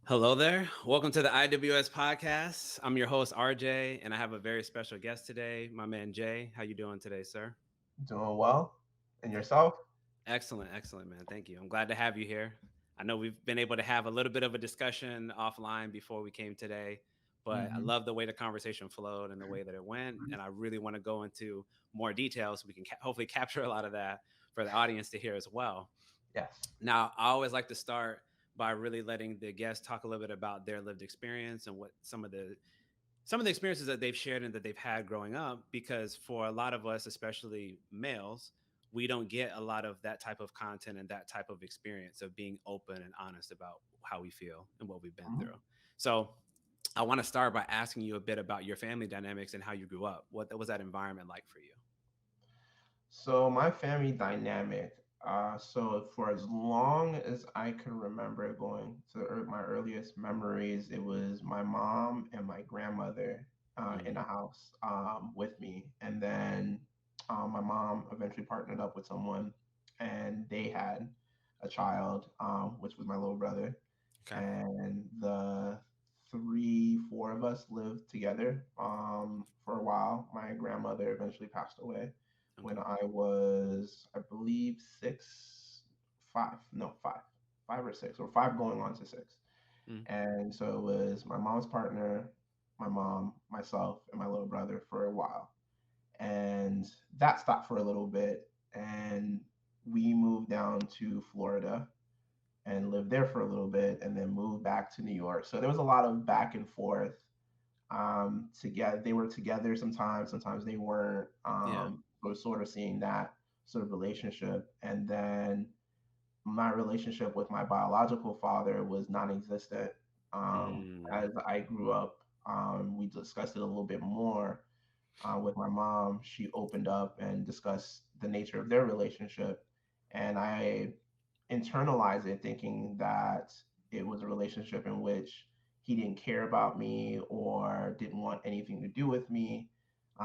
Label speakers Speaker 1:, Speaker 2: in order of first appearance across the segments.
Speaker 1: Hello there. Welcome to the IWS podcast. I'm your host RJ, and I have a very special guest today, my man Jay. How you doing today, sir?
Speaker 2: Doing well. And yourself?
Speaker 1: Excellent, excellent, man. Thank you. I'm glad to have you here. I know we've been able to have a little bit of a discussion offline before we came today, but I
Speaker 2: hmm
Speaker 1: love the way the conversation flowed and the way that it went, and I really want to go into more details so we can hopefully capture a lot of that for the audience to hear as well.
Speaker 2: Yes.
Speaker 1: Now, I always like to start by really letting the guests talk a little bit about their lived experience and what some of the experiences that they've shared and that they've had growing up, because for a lot of us, especially males, we don't get a lot of that type of content and that type of experience of being open and honest about how we feel and what we've been
Speaker 2: Mhm.
Speaker 1: through. So I want to start by asking you a bit about your family dynamics and how you grew up. What was that environment like for you?
Speaker 2: So my family dynamic. So for as long as I can remember going to my earliest memories, it was my mom and my grandmother in
Speaker 1: Mm,
Speaker 2: the house with me, and then my mom eventually partnered up with someone, and they had a child, which was my little brother,
Speaker 1: okay.
Speaker 2: and the three, four of us lived together for a while. My grandmother eventually passed away when
Speaker 1: Okay.
Speaker 2: I was, I believe, six, five, no, five or six, or five going on to six.
Speaker 1: Mm,
Speaker 2: And so it was my mom's partner, my mom, myself, and my little brother for a while. And that stopped for a little bit. And we moved down to Florida and lived there for a little bit and then moved back to New York. So there was a lot of back and forth together. They were together sometimes, sometimes they weren't.
Speaker 1: yeah.
Speaker 2: We're sort of seeing that sort of relationship. And then my relationship with my biological father was non-existent.
Speaker 1: Mm,
Speaker 2: As I grew up, we discussed it a little bit more with my mom. She opened up and discussed the nature of their relationship, and I internalized it thinking that it was a relationship in which he didn't care about me or didn't want anything to do with me,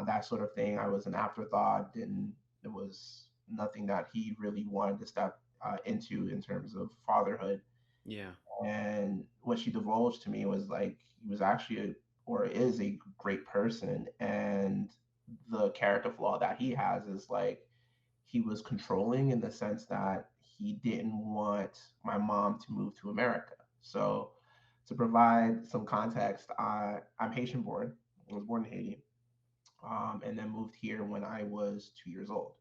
Speaker 2: that sort of thing. I was an afterthought. Didn't There was nothing that he really wanted to step into in terms of fatherhood.
Speaker 1: yeah.
Speaker 2: And what she divulged to me was like he was actually or is a great person, and the character flaw that he has is like he was controlling in the sense that he didn't want my mom to move to America. So, to provide some context, I'm Haitian born. I was born in Haiti, and then moved here when I was 2 years old,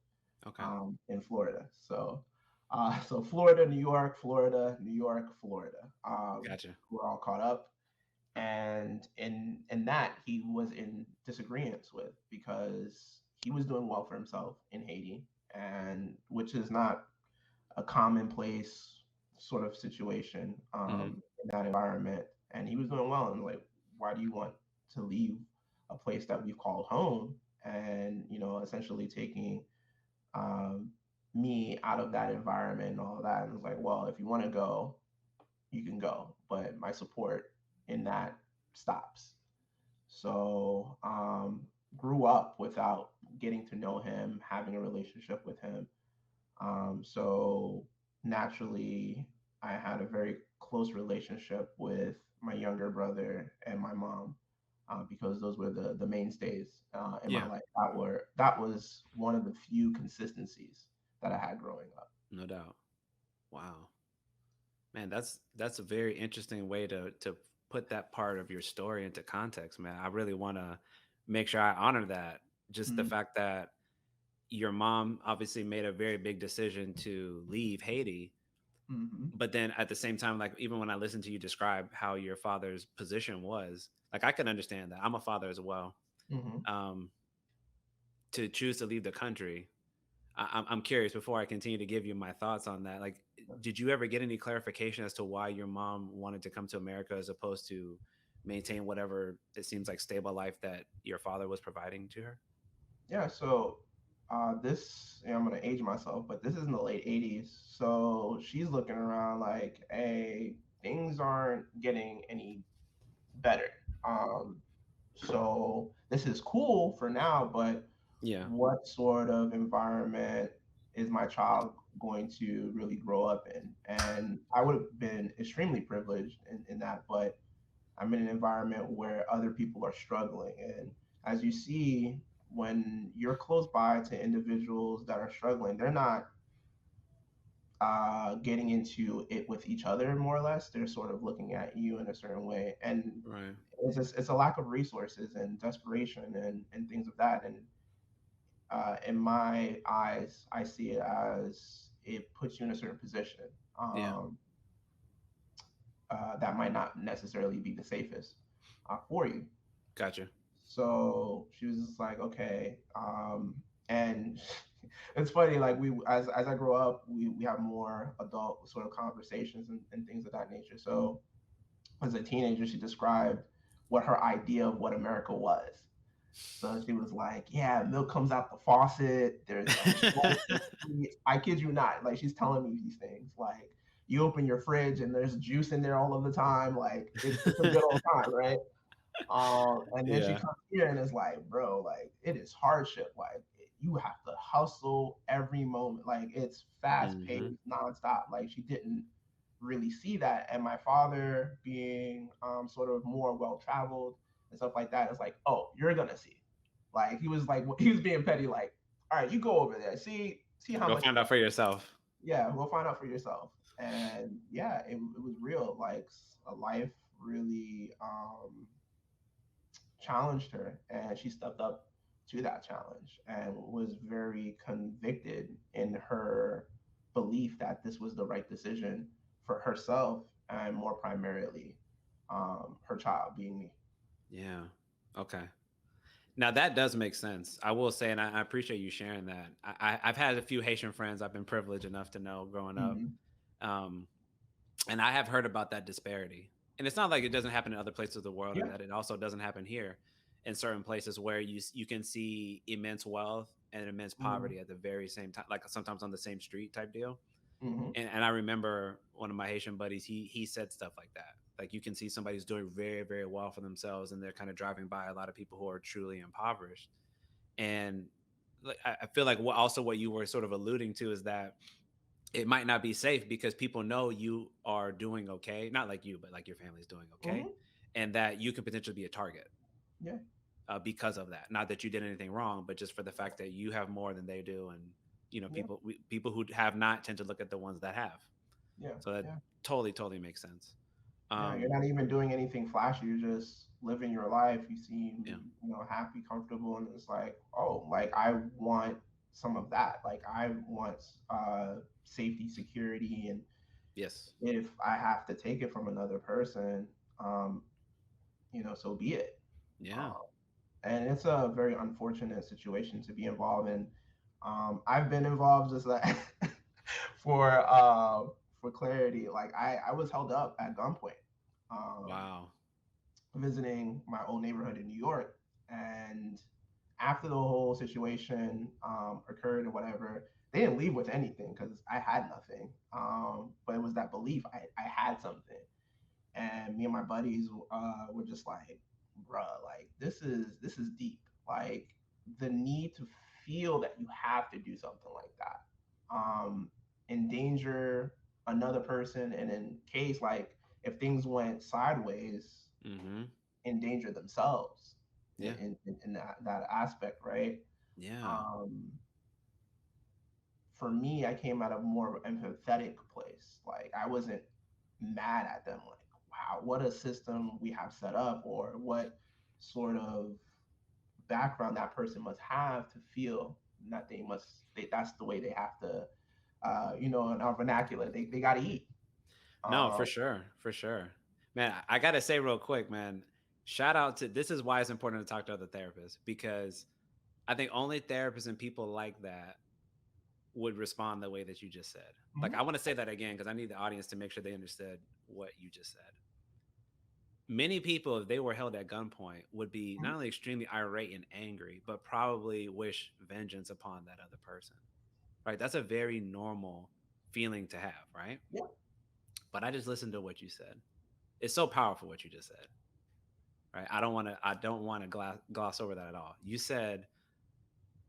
Speaker 1: Okay.
Speaker 2: in Florida. So Florida, New York, Florida, New York, Florida.
Speaker 1: Gotcha.
Speaker 2: We're all caught up, and in that he was in disagreements with because he was doing well for himself in Haiti, and which is not a commonplace sort of situation
Speaker 1: Hmm.
Speaker 2: in that environment. And he was doing well, and like, why do you want to leave a place that we've called home, and essentially taking um, me out of that environment and all that? And it's like, well, if you want to go, you can go, but my support in that stops. So grew up without getting to know him, having a relationship with him. So naturally, I had a very close relationship with my younger brother and my mom, because those were the mainstays in my
Speaker 1: Yeah.
Speaker 2: life. That was one of the few consistencies that I had growing up.
Speaker 1: No doubt. Wow. Man, that's a very interesting way to put that part of your story into context, man. I really want to make sure I honor that. Just the
Speaker 2: Mhm.
Speaker 1: fact that your mom obviously made a very big decision to leave Haiti,
Speaker 2: Mhm.
Speaker 1: but then at the same time, like even when I listened to you describe how your father's position was, like I can understand that. I'm a father as well.
Speaker 2: Mhm.
Speaker 1: Um, to choose to leave the country, I'm curious before I continue to give you my thoughts on that. Like, did you ever get any clarification as to why your mom wanted to come to America as opposed to maintain whatever it seems like stable life that your father was providing to her?
Speaker 2: Yeah, so I'm gonna age myself, but this is in the late '80s. So she's looking around like, hey, things aren't getting any better. Um, so this is cool for now, but
Speaker 1: Yeah.
Speaker 2: what sort of environment is my child going to really grow up in. And I would have been extremely privileged in that, but I'm in an environment where other people are struggling. And as you see, when you're close by to individuals that are struggling, they're not getting into it with each other more or less. They're sort of looking at you in a certain way. And
Speaker 1: Right.
Speaker 2: it's a lack of resources and desperation and things of that. And in my eyes, I see it as it puts you in a certain position
Speaker 1: Yeah.
Speaker 2: um, that might not necessarily be the safest for you.
Speaker 1: Gotcha.
Speaker 2: So she was just like, okay. And it's funny, like as I grow up, we have more adult sort of conversations and things of that nature. So as a teenager, she described what her idea of what America was. So she was like, "Yeah, milk comes out the faucet. There's smoke in the streets." I kid you not. Like she's telling me these things. Like you open your fridge and there's juice in there all of the time. Like it's a good old time, right? And then she
Speaker 1: Yeah.
Speaker 2: comes here and is like, "Bro, like it is hardship. Like you have to hustle every moment. Like it's fast
Speaker 1: Hmm.
Speaker 2: paced, nonstop." Like she didn't really see that. And my father, being sort of more well traveled and stuff like that, is like, "Oh, you're gonna see." Like he was being petty. Like, "All right, you go over there, see how
Speaker 1: Go
Speaker 2: much."
Speaker 1: find out for yourself.
Speaker 2: Yeah, we'll find out for yourself. And yeah, it was real. Like a life really challenged her, and she stepped up to that challenge and was very convicted in her belief that this was the right decision for herself and more primarily her child being me.
Speaker 1: Yeah. Okay. Now that does make sense. I will say, and I appreciate you sharing that. I've had a few Haitian friends I've been privileged enough to know growing up,
Speaker 2: Hmm.
Speaker 1: um, and I have heard about that disparity. And it's not like it doesn't happen in other places of the world, or
Speaker 2: Yeah.
Speaker 1: that it also doesn't happen here in certain places where you can see immense wealth and immense
Speaker 2: Hmm.
Speaker 1: poverty at the very same time, like sometimes on the same street type deal.
Speaker 2: Hmm.
Speaker 1: And I remember one of my Haitian buddies, he said stuff like that. Like you can see somebody who's doing very, very well for themselves and they're kind of driving by a lot of people who are truly impoverished. And like I feel like what you were sort of alluding to is that it might not be safe because people know you are doing okay. Not like you, but like your family's doing okay.
Speaker 2: Hmm.
Speaker 1: And that you could potentially be a target
Speaker 2: Yeah.
Speaker 1: because of that. Not that you did anything wrong, but just for the fact that you have more than they do. And,
Speaker 2: Yeah.
Speaker 1: people who have not tend to look at the ones that have.
Speaker 2: Yeah.
Speaker 1: So that
Speaker 2: Yeah.
Speaker 1: totally, totally makes sense.
Speaker 2: Yeah, you're
Speaker 1: Um,
Speaker 2: not even doing anything flashy. You're just living your life. You
Speaker 1: yeah.
Speaker 2: seem, happy, comfortable, and it's like, oh, like I want some of that. Like I want safety, security, and
Speaker 1: Yes.
Speaker 2: if I have to take it from another person, um, so be it.
Speaker 1: Yeah.
Speaker 2: Um, and it's a very unfortunate situation to be involved in. I've been involved just like for uh, for clarity. Like I was held up at gunpoint. Um,
Speaker 1: Wow.
Speaker 2: Visiting my old neighborhood in New York. And after the whole situation occurred or whatever, they didn't leave with anything because I had nothing. But it was that belief I had something. And me and my buddies were just like, bruh, like this is deep. Like the need to feel that you have to do something like that. Endanger another person, and in case like if things went sideways,
Speaker 1: Mm-hmm.
Speaker 2: endanger themselves
Speaker 1: Yeah.
Speaker 2: in that aspect, right?
Speaker 1: Yeah.
Speaker 2: Um, for me, I came out of more of an empathetic place. Like I wasn't mad at them. Like, wow, what a system we have set up, or what sort of background that person must have to feel that that's the way they have to, in our vernacular, they got to eat.
Speaker 1: No,
Speaker 2: Um,
Speaker 1: for sure. For sure. Man, I got to say real quick, man, shout out to this is why it's important to talk to other therapists because I think only therapists and people like that would respond the way that you just said. Like,
Speaker 2: mhm,
Speaker 1: I want to say that again because I need the audience to make sure they understood what you just said. Many people, if they were held at gunpoint, would be
Speaker 2: mhm,
Speaker 1: not only extremely irate and angry, but probably wish vengeance upon that other person. Right? That's a very normal feeling to have, right?
Speaker 2: yeah,
Speaker 1: But I just listened to what you said. It's so powerful what you just said, right? I don't want to gloss over that at all. You said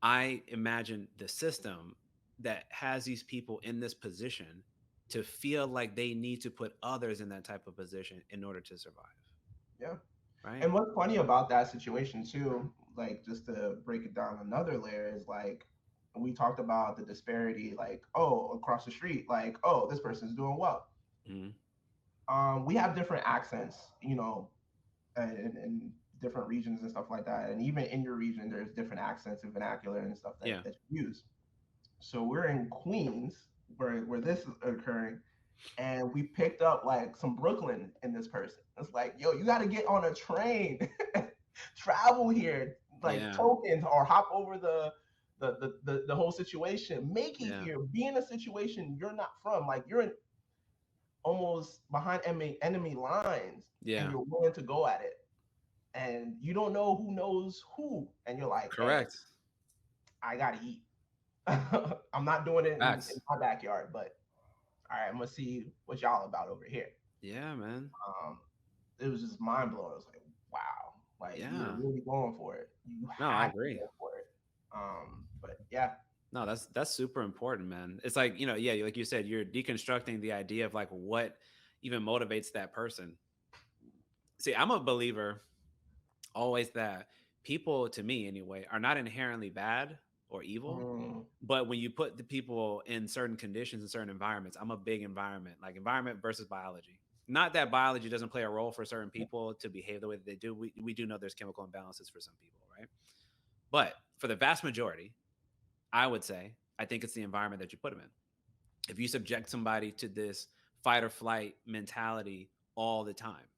Speaker 1: I imagine the system that has these people in this position to feel like they need to put others in that type of position in order to survive,
Speaker 2: Yeah.
Speaker 1: right?
Speaker 2: And what's funny about that situation too, like just to break it down another layer, is like we talked about the disparity, like, oh, across the street, like, oh, this person's doing well.
Speaker 1: Mm-hmm.
Speaker 2: We have different accents, in different regions and stuff like that. And even in your region, there's different accents and vernacular and stuff
Speaker 1: Yeah.
Speaker 2: that you use. So we're in Queens where this is occurring, and we picked up like some Brooklyn in this person. It's like, yo, you got to get on a train, travel here, like
Speaker 1: Yeah.
Speaker 2: tokens, or hop over the whole situation. Make it
Speaker 1: Yeah.
Speaker 2: here. Be in a situation you're not from. Like you're in almost behind enemy lines, and
Speaker 1: Yeah.
Speaker 2: you're willing to go at it. And you don't know who knows who, and you're like, hey,
Speaker 1: Correct.
Speaker 2: I gotta eat. I'm not doing it in
Speaker 1: Facts.
Speaker 2: my backyard, but all right, I'm gonna see what y'all about over here.
Speaker 1: Yeah, man.
Speaker 2: Um, it was just mind blowing. I was like, wow, like you're
Speaker 1: Yeah.
Speaker 2: really going for it. You
Speaker 1: No, I
Speaker 2: have to
Speaker 1: agree.
Speaker 2: go for it. But yeah.
Speaker 1: No, that's super important, man. It's like, yeah, like you said, you're deconstructing the idea of like what even motivates that person. See, I'm a believer always that people, to me anyway, are not inherently bad or evil.
Speaker 2: Mm,
Speaker 1: But when you put the people in certain conditions and certain environments, I'm a big environment, like environment versus biology. Not that biology doesn't play a role for certain people to behave the way that they do. We do know there's chemical imbalances for some people, right? But for the vast majority, I would say, I think it's the environment that you put them in. If you subject somebody to this fight or flight mentality all the time,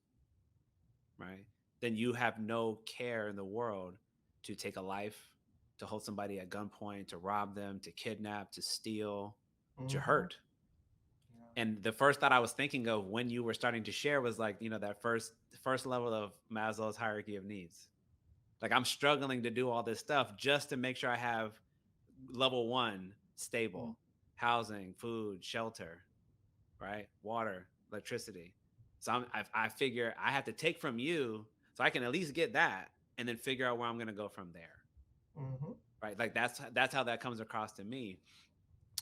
Speaker 1: right? Then you have no care in the world to take a life, to hold somebody at gunpoint, to rob them, to kidnap, to steal, to
Speaker 2: mm-hmm.
Speaker 1: hurt. And the first thought I was thinking of when you were starting to share was like, that first level of Maslow's hierarchy of needs. Like I'm struggling to do all this stuff just to make sure I have level 1
Speaker 2: Yeah.
Speaker 1: stable housing, food, shelter, right? Water, electricity. So I figure I have to take from you so I can at least get that and then figure out where I'm going to go from there.
Speaker 2: Mm-hmm.
Speaker 1: Right? Like that's how that comes across to me.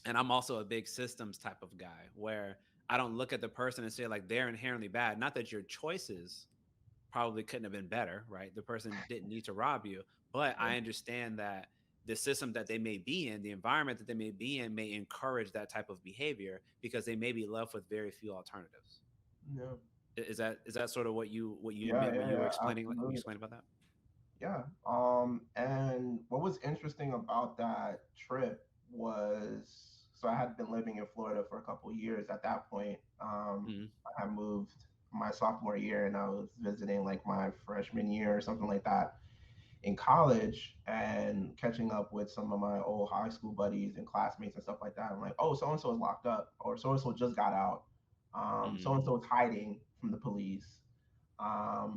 Speaker 1: And I'm also a big systems type of guy where I don't look at the person and say like they're inherently bad. Not that your choices probably couldn't have been better, right? The person didn't need to rob you, but I understand that the system that they may be in, the environment that they may be in, may encourage that type of behavior because they may be left with very few alternatives.
Speaker 2: Yeah.
Speaker 1: Is that sort of what you
Speaker 2: Yeah,
Speaker 1: meant when
Speaker 2: yeah,
Speaker 1: you were
Speaker 2: yeah,
Speaker 1: explaining when you
Speaker 2: absolutely.
Speaker 1: explained about that?
Speaker 2: Yeah. And what was interesting about that trip was, so I had been living in Florida for a couple of years at that point.
Speaker 1: Mm-hmm.
Speaker 2: I had moved my sophomore year, and I was visiting like my freshman year or something like that in college, and catching up with some of my old high school buddies and classmates and stuff like that. I'm like, oh, so and so is locked up, or so and so just got out. So and
Speaker 1: Mm-hmm.
Speaker 2: so is hiding from the police.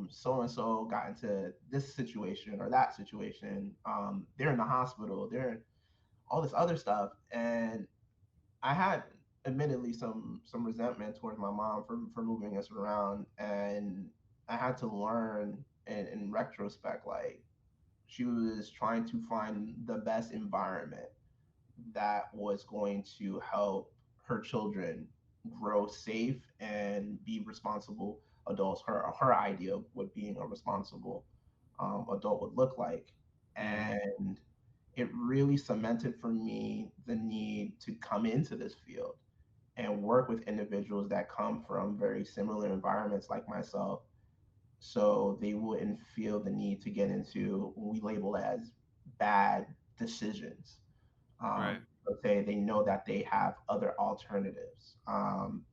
Speaker 2: So and so got into this situation or that situation. They're in the hospital. They're in all this other stuff, and I had admittedly some resentment towards my mom for moving us around, and I had to learn in retrospect, like she was trying to find the best environment that was going to help her children grow safe and be responsible adults. Her idea of what being a responsible adult would look like,
Speaker 1: Mm-hmm.
Speaker 2: and it really cemented for me the need to come into this field and work with individuals that come from very similar environments like myself, so they wouldn't feel the need to get into what we label as bad decisions.
Speaker 1: Right.
Speaker 2: Okay, they know that they have other alternatives.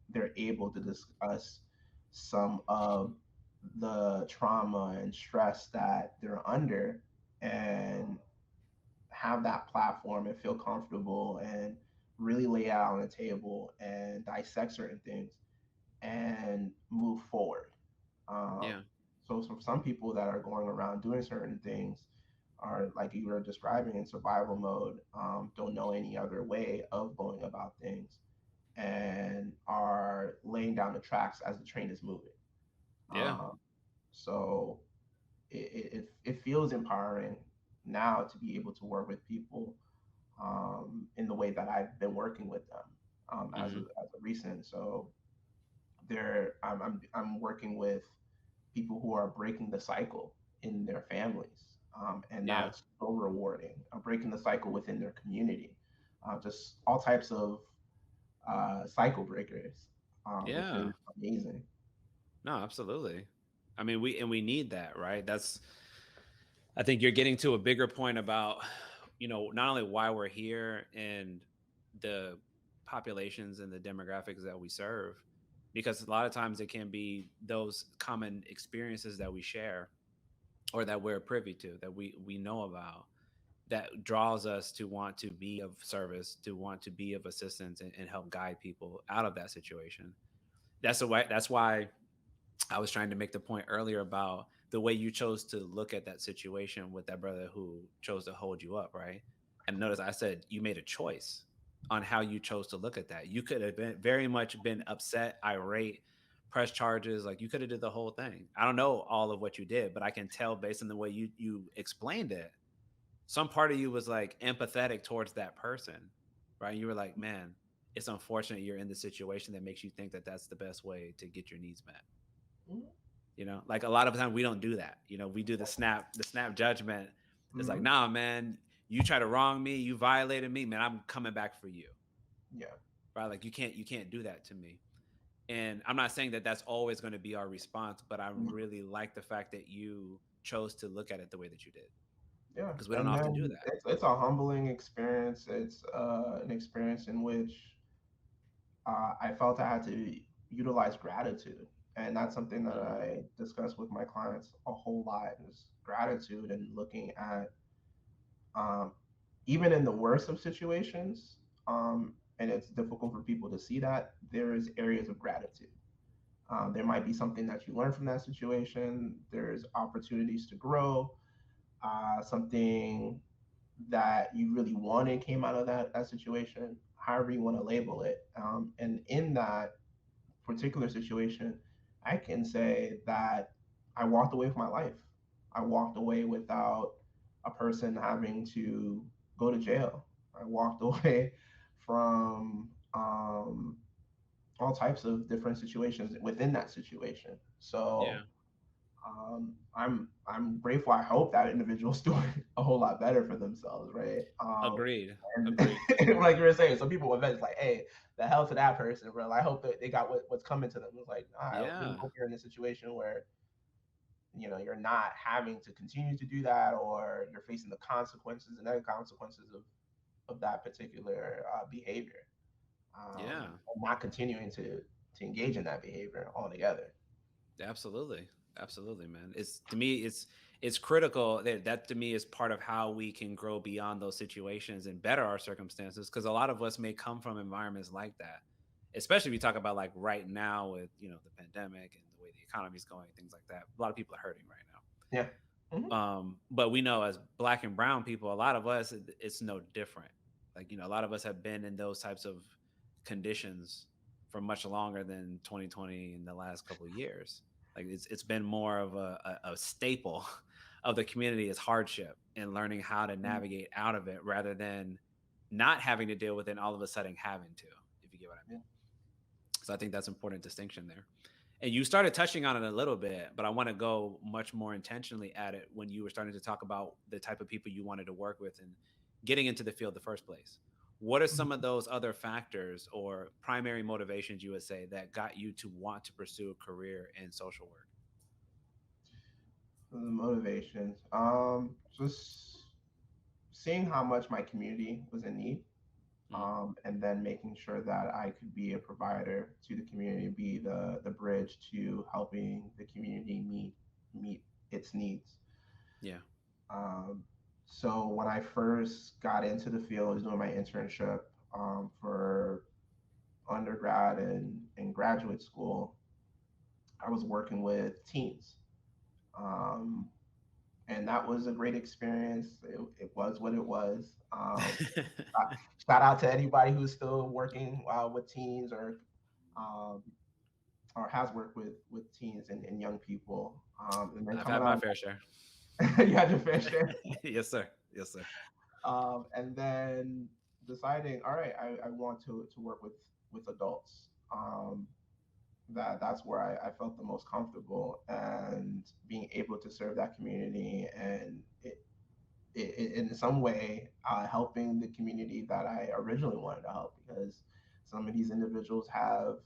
Speaker 2: They're able to discuss some of the trauma and stress that they're under, and have that platform and feel comfortable and really lay it out on the table and dissect certain things and move forward. Um,
Speaker 1: Yeah.
Speaker 2: so for some people that are going around doing certain things are, like you were describing, in survival mode, don't know any other way of going about things, and are laying down the tracks as the train is moving.
Speaker 1: Yeah.
Speaker 2: Um, so it feels empowering now to be able to work with people in the way that I've been working with them
Speaker 1: Hmm.
Speaker 2: as a recent. So I'm working with people who are breaking the cycle in their families, and
Speaker 1: Yeah.
Speaker 2: that's so rewarding. Breaking the cycle within their community, just all types of cycle breakers, which is
Speaker 1: Yeah.
Speaker 2: amazing.
Speaker 1: No, absolutely. I mean, we need that, right? That's I think you're getting to a bigger point about, not only why we're here and the populations and the demographics that we serve, because a lot of times it can be those common experiences that we share or that we're privy to, that we know about, that draws us to want to be of service, to want to be of assistance and help guide people out of that situation. That's why I was trying to make the point earlier about the way you chose to look at that situation with that brother who chose to hold you up, right? And notice I said you made a choice on how you chose to look at that. You could have been very much been upset, irate, press charges, like you could have did the whole thing. I don't know all of what you did, but I can tell based on the way you explained it, some part of you was like empathetic towards that person, right? You were like, man, it's unfortunate you're in the situation that makes you think that that's the best way to get your needs met.
Speaker 2: Mhm.
Speaker 1: Like a lot of times we don't do that. We do the snap judgment. It's like,
Speaker 2: Mhm.
Speaker 1: nah, man, you try to wrong me, you violated me, man, I'm coming back for you,
Speaker 2: Yeah.
Speaker 1: right? Like you can't do that to me. And I'm not saying that that's always going to be our response, but I
Speaker 2: Mhm.
Speaker 1: really like the fact that you chose to look at it the way that you did,
Speaker 2: Yeah.
Speaker 1: because we don't
Speaker 2: And
Speaker 1: often do
Speaker 2: then
Speaker 1: that.
Speaker 2: it's a humbling experience. It's an experience in which I felt I had to utilize gratitude. And that's something that
Speaker 1: Hmm.
Speaker 2: I discuss with my clients a whole lot is gratitude and looking at um, even in the worst of situations, and it's difficult for people to see that, there is areas of gratitude. There might be something that you learn from that situation. There's opportunities to grow, something that you really wanted came out of that situation, however you want to label it. And in that particular situation, I can say that I walked away from my life. I walked away without a person having to go to jail. I walked away from all types of different situations within that situation.
Speaker 1: Yeah.
Speaker 2: So I'm grateful. I hope that individual's doing a whole lot better for themselves, right?
Speaker 1: Agreed.
Speaker 2: And
Speaker 1: Agreed.
Speaker 2: like you were saying, some people with vets like, hey, the hell to that person, bro. I hope that they got what's coming to them. It's like, I really
Speaker 1: Yeah.
Speaker 2: hope you're in a situation where you're not having to continue to do that, or you're facing the consequences and other consequences of that particular behavior,
Speaker 1: Yeah.
Speaker 2: and not continuing to engage in that behavior altogether.
Speaker 1: Absolutely. Absolutely, man. It's to me, it's critical that to me is part of how we can grow beyond those situations and better our circumstances. Because a lot of us may come from environments like that, especially if you talk about like right now with the pandemic and the way the economy is going, things like that. A lot of people are hurting right now.
Speaker 2: Yeah. Hmm.
Speaker 1: But we know as black and brown people, a lot of us, it's no different. Like, a lot of us have been in those types of conditions for much longer than 2020 in the last couple of years. Like it's been more of a staple of the community is hardship and learning how to navigate out of it rather than not having to deal with it and all of a sudden having to, if you get what I mean.
Speaker 2: Yeah.
Speaker 1: So I think that's an important distinction there. And you started touching on it a little bit, but I want to go much more intentionally at it when you were starting to talk about the type of people you wanted to work with and getting into the field in the first place. What are some of those other factors or primary motivations you would say that got you to want to pursue a career in social work?
Speaker 2: The motivations, just seeing how much my community was in need,
Speaker 1: Mm,
Speaker 2: and then making sure that I could be a provider to the community, be the bridge to helping the community meet its needs.
Speaker 1: yeah.
Speaker 2: Um, so when I first got into the field, I was doing my internship for undergrad and graduate school. I was working with teens. Um, and that was a great experience. It was what it was. Uh, Shout out to anybody who's still working with teens um, or has worked with teens and young people. And then
Speaker 1: I've
Speaker 2: coming
Speaker 1: had my
Speaker 2: out,
Speaker 1: fair share.
Speaker 2: you had your fair share.
Speaker 1: Yes, sir. Yes, sir.
Speaker 2: And then deciding, all right, I want to work with adults. That's where I felt the most comfortable, and being able to serve that community, and in some way helping the community that I originally wanted to help, because some of these individuals have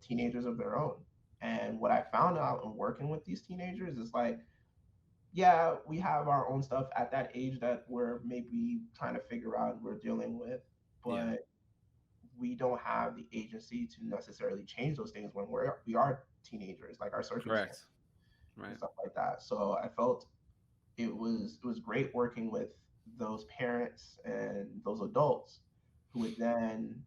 Speaker 2: teenagers of their own. And what I found out in working with these teenagers is like, yeah, we have our own stuff at that age that we're maybe trying to figure out and we're dealing with,
Speaker 1: Yeah.
Speaker 2: but we don't have the agency to necessarily change those things when we are teenagers, like our circumstance
Speaker 1: Correct.
Speaker 2: and
Speaker 1: Right.
Speaker 2: stuff like that. So I felt it was great working with those parents and those adults who would then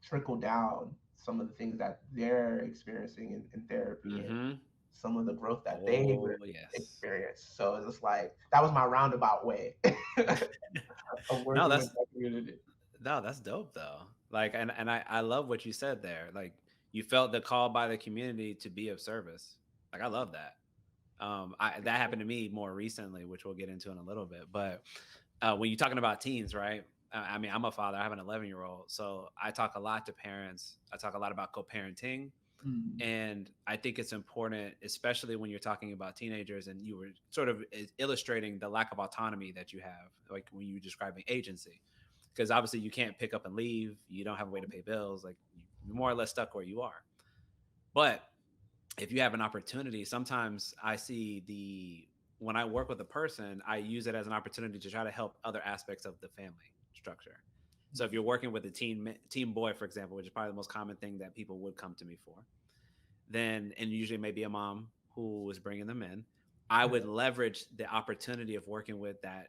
Speaker 2: trickle down some of the things that they're experiencing in therapy, and
Speaker 1: Mm-hmm.
Speaker 2: some of the growth that they
Speaker 1: Oh yes.
Speaker 2: experienced. So it's just like that was my roundabout way of
Speaker 1: No,
Speaker 2: working with
Speaker 1: that's
Speaker 2: that community.
Speaker 1: no, that's dope though. Like, and I love what you said there. Like, you felt the call by the community to be of service. Like, I love that. That happened to me more recently, which we'll get into in a little bit. But when you're talking about teens, right? I mean, I'm a father. I have an 11-year-old, so I talk a lot to parents. I talk a lot about co-parenting,
Speaker 2: Mm,
Speaker 1: and I think it's important, especially when you're talking about teenagers, and you were sort of illustrating the lack of autonomy that you have, like when you were describing agency, because obviously you can't pick up and leave. You don't have a way to pay bills. Like, you're more or less stuck where you are. But if you have an opportunity, sometimes I see the when I work with a person, I use it as an opportunity to try to help other aspects of the family structure. So if you're working with a teen boy, for example, which is probably the most common thing that people would come to me for, then and usually maybe a mom who is bringing them in, I
Speaker 2: yeah.
Speaker 1: would leverage the opportunity of working with that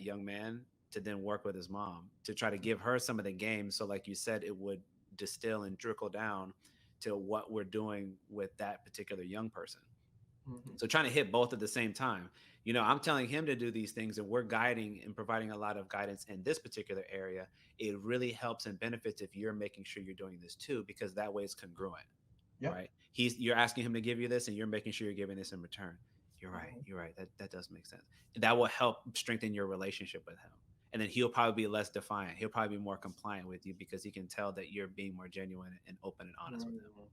Speaker 1: young man to then work with his mom to try to give her some of the game. So like you said, it would distill and trickle down to what we're doing with that particular young person.
Speaker 2: Mhm.
Speaker 1: So trying to hit both at the same time. I'm telling him to do these things and we're guiding and providing a lot of guidance in this particular area. It really helps and benefits if you're making sure you're doing this too, because that way it's congruent,
Speaker 2: Yep.
Speaker 1: right? You're asking him to give you this and you're making sure you're giving this in return. You're right.
Speaker 2: Mhm.
Speaker 1: You're right. That does make sense. That will help strengthen your relationship with him. And then he'll probably be less defiant. He'll probably be more compliant with you because he can tell that you're being more genuine and open and honest with him,
Speaker 2: Mhm.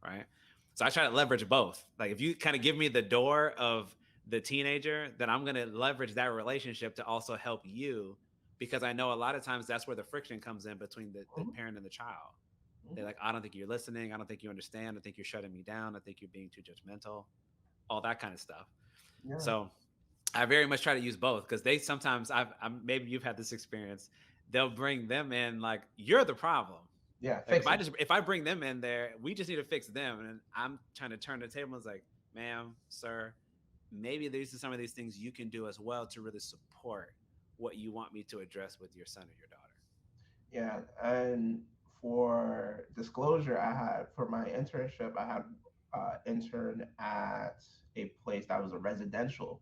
Speaker 1: right? So I try to leverage both. Like, if you kind of give me the door of the teenager, then I'm going to leverage that relationship to also help you, because I know a lot of times that's where the friction comes in between the
Speaker 2: Mhm.
Speaker 1: parent and the child. They're
Speaker 2: Mhm.
Speaker 1: like, I don't think you're listening. I don't think you understand. I think you're shutting me down. I think you're being too judgmental, all that kind of stuff.
Speaker 2: Yeah.
Speaker 1: So I very much try to use both, because they sometimes, maybe you've had this experience. They'll bring them in like you're the problem.
Speaker 2: Yeah.
Speaker 1: Like,
Speaker 2: Fix it.
Speaker 1: if I bring them in there, we just need to fix them, and I'm trying to turn the table. It's like, ma'am, sir, maybe these are some of these things you can do as well to really support what you want me to address with your son or your daughter.
Speaker 2: Yeah, and for disclosure, I had for my internship, I had interned at a place that was a residential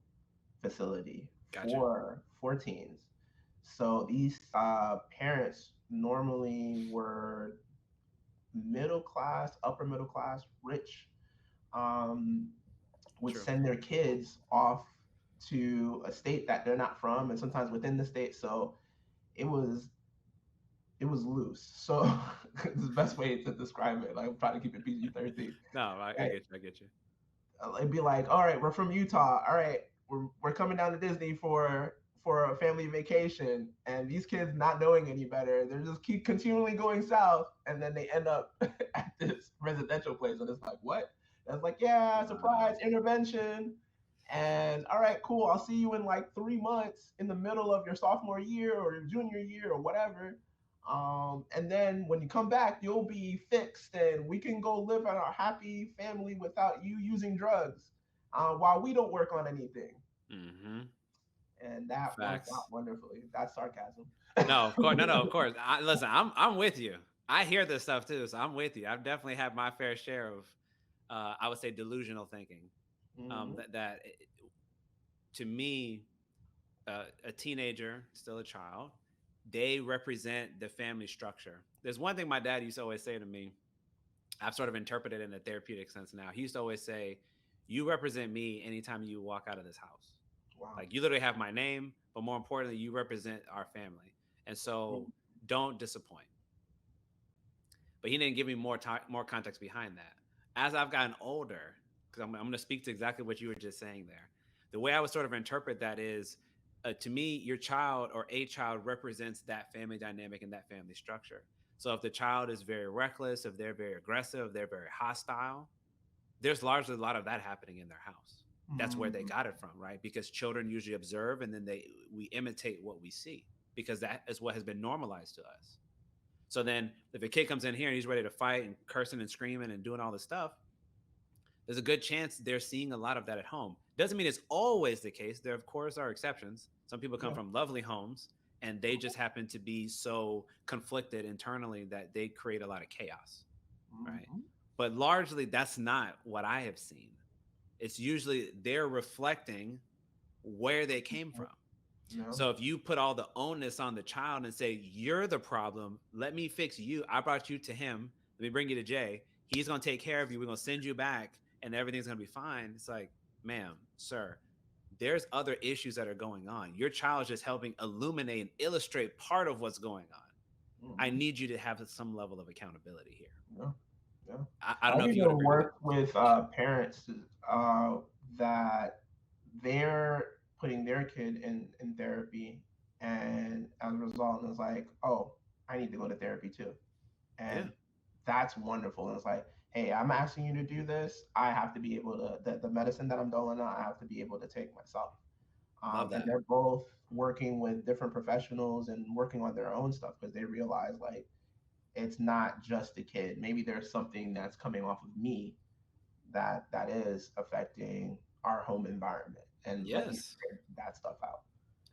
Speaker 2: facility
Speaker 1: Gotcha.
Speaker 2: for teens. So these parents normally were middle class, upper middle class, rich, um, would
Speaker 1: True.
Speaker 2: send their kids off to a state that they're not from, and sometimes within the state. So it was it was loose. So it's the best way to describe it. Like I'm trying to keep it PG-13.
Speaker 1: No, I
Speaker 2: Right?
Speaker 1: get you. I get you.
Speaker 2: It'd be like, all right, we're from Utah. All right, we're coming down to Disney for a family vacation, and these kids not knowing any better, they're just keep continually going south, and then they end up at this residential place, and it's like, what? And it's like, yeah, surprise
Speaker 1: Wow.
Speaker 2: intervention. And all right, cool. I'll see you in like 3 months in the middle of your sophomore year or your junior year or whatever. And then when you come back, you'll be fixed, and we can go live in our happy family without you using drugs, while we don't work on anything.
Speaker 1: Mm-hmm.
Speaker 2: And that worked
Speaker 1: Facts.
Speaker 2: out wonderfully. That's sarcasm.
Speaker 1: No, of course. No, of course. Listen, I'm with you. I hear this stuff too, so I'm with you. I've definitely had my fair share of, I would say, delusional thinking.
Speaker 2: Hmm.
Speaker 1: That to me, a teenager, still a child, they represent the family structure. There's one thing my dad used to always say to me. I've sort of interpreted it in a therapeutic sense now. He used to always say, "You represent me anytime you walk out of this house."
Speaker 2: Wow.
Speaker 1: Like, you literally have my name, but more importantly, you represent our family. And
Speaker 2: Mm,
Speaker 1: so don't disappoint. But he didn't give me more context behind that. As I've gotten older, because I'm going to speak to exactly what you were just saying there, the way I would sort of interpret that is, to me, your child or a child represents that family dynamic and that family structure. So if the child is very reckless, if they're very aggressive, if they're very hostile, there's largely a lot of that happening in their house. That's where they
Speaker 2: mm,
Speaker 1: got it from, right? Because children usually observe and then we imitate what we see because that is what has been normalized to us. So then if a kid comes in here and he's ready to fight and cursing and screaming and doing all this stuff, there's a good chance they're seeing a lot of that at home. Doesn't mean it's always the case. There, of course, are exceptions. Some people come
Speaker 2: yeah.
Speaker 1: from lovely homes and they just happen to be so conflicted internally that they create a lot of chaos, right?
Speaker 2: Mhm.
Speaker 1: But largely, that's not what I have seen. It's usually they're reflecting where they came from.
Speaker 2: Yeah.
Speaker 1: So if you put all the onus on the child and say, you're the problem, let me fix you. I brought you to him. Let me bring you to Jay. He's going to take care of you. We're going to send you back and everything's going to be fine. It's like, ma'am, sir, there's other issues that are going on. Your child is just helping illuminate and illustrate part of what's going on. I
Speaker 2: Mhm.
Speaker 1: need you to have some level of accountability here.
Speaker 2: Yeah. Yeah.
Speaker 1: I don't know
Speaker 2: I've
Speaker 1: if you would
Speaker 2: even
Speaker 1: agree with
Speaker 2: worked with parents uh, that they're putting their kid in therapy, and as a result, it's like, oh, I need to go to therapy too,
Speaker 1: that. Yeah,
Speaker 2: and that's wonderful. And it's like, hey, I'm asking you to do this. I have to be able to the medicine that I'm doling out. I have to be able to take myself.
Speaker 1: love
Speaker 2: And
Speaker 1: that.
Speaker 2: they're both working with different professionals and working on their own stuff because they realize like it's not just the kid. Maybe there's something that's coming off of me that is affecting our home environment, and let me
Speaker 1: Yes.
Speaker 2: figure that stuff out.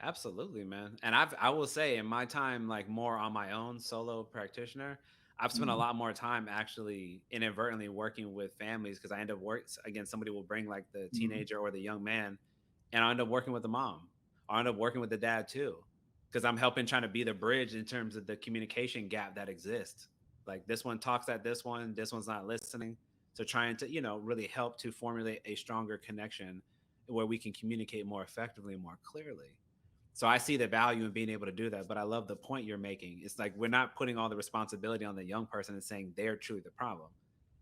Speaker 1: Absolutely, man. And I will say in my time, like more on my own solo practitioner, I've spent a
Speaker 2: Mhm.
Speaker 1: lot more time actually inadvertently working with families because I end up again, somebody will bring like the
Speaker 2: Mhm.
Speaker 1: teenager or the young man, and I end up working with the mom. Or I end up working with the dad too. Because I'm helping trying to be the bridge in terms of the communication gap that exists. Like this one talks at this one's not listening. So trying to, really help to formulate a stronger connection where we can communicate more effectively, more clearly. So I see the value in being able to do that. But I love the point you're making. It's like we're not putting all the responsibility on the young person and saying they're truly the problem.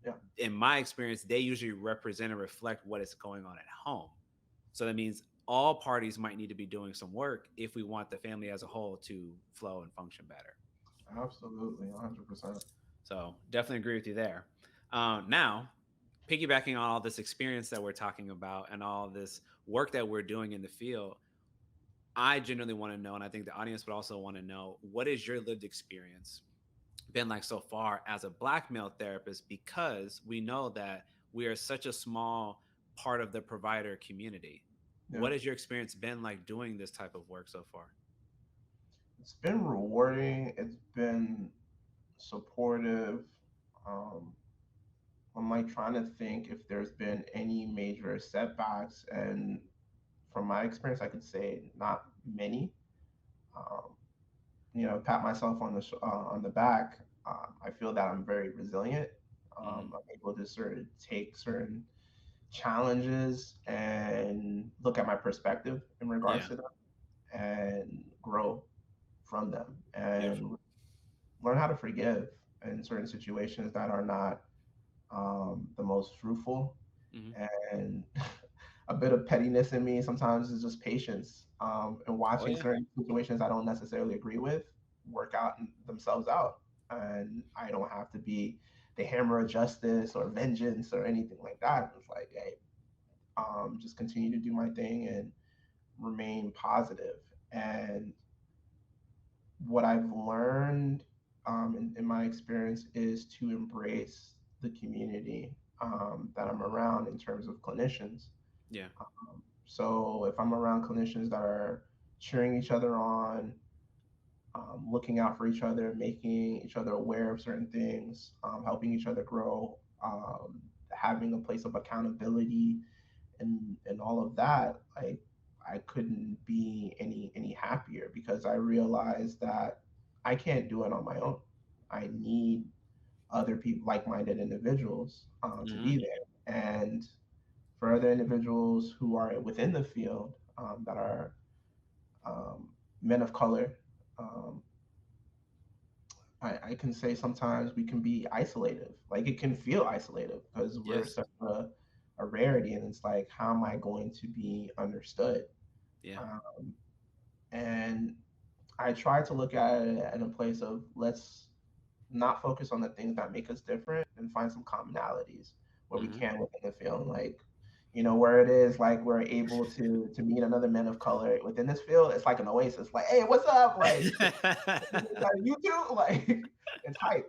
Speaker 2: Yeah,
Speaker 1: In my experience, they usually represent and reflect what is going on at home. So that means all parties might need to be doing some work if we want the family as a whole to flow and function better.
Speaker 2: absolutely, 100%.
Speaker 1: So definitely agree with you there. Now, piggybacking on all this experience that we're talking about and all this work that we're doing in the field, I genuinely want to know, and I think the audience would also want to know, what is your lived experience been like so far as a Black male therapist? Because we know that we are such a small part of the provider community.
Speaker 2: Yeah,
Speaker 1: What has your experience been like doing this type of work so far?
Speaker 2: it's been rewarding. It's been supportive. Um, I'm like trying to think if there's been any major setbacks, and from my experience, I could say not many. Um, pat myself on the back. I feel that I'm very resilient.
Speaker 1: Mm-hmm.
Speaker 2: I'm able to sort of take certain challenges and look at my perspective in regards
Speaker 1: Yeah,
Speaker 2: to them and grow from them
Speaker 1: beautiful.
Speaker 2: and learn how to forgive in certain situations that are not the most fruitful.
Speaker 1: Mm-hmm.
Speaker 2: And a bit of pettiness in me sometimes is just patience and
Speaker 1: Oh
Speaker 2: watching
Speaker 1: yeah,
Speaker 2: certain situations I don't necessarily agree with work out themselves out. And I don't have to be the hammer of justice or vengeance or anything like that. It's like, hey, just continue to do my thing and remain positive. And what I've learned in my experience is to embrace the community that I'm around in terms of clinicians.
Speaker 1: yeah,
Speaker 2: So if I'm around clinicians that are cheering each other on, looking out for each other, making each other aware of certain things, helping each other grow, having a place of accountability, and all of that, like I couldn't be any happier because I realized that I can't do it on my own. I need other people, like-minded individuals, to
Speaker 1: mm-hmm.
Speaker 2: be there, and for other individuals who are within the field. that are um, men of color. Um, I can say sometimes we can be isolated. Like it can feel isolated because we're
Speaker 1: Yes.
Speaker 2: such a rarity, and it's like, how am I going to be understood?
Speaker 1: Yeah.
Speaker 2: Um, and I try to look at it in a place of, let's not focus on the things that make us different and find some commonalities where we
Speaker 1: Hmm.
Speaker 2: can within the field. Like, where it is like we're able to meet another men of color within this field. It's like an oasis. Like, hey, what's up? Like, you too? Like, it's hype.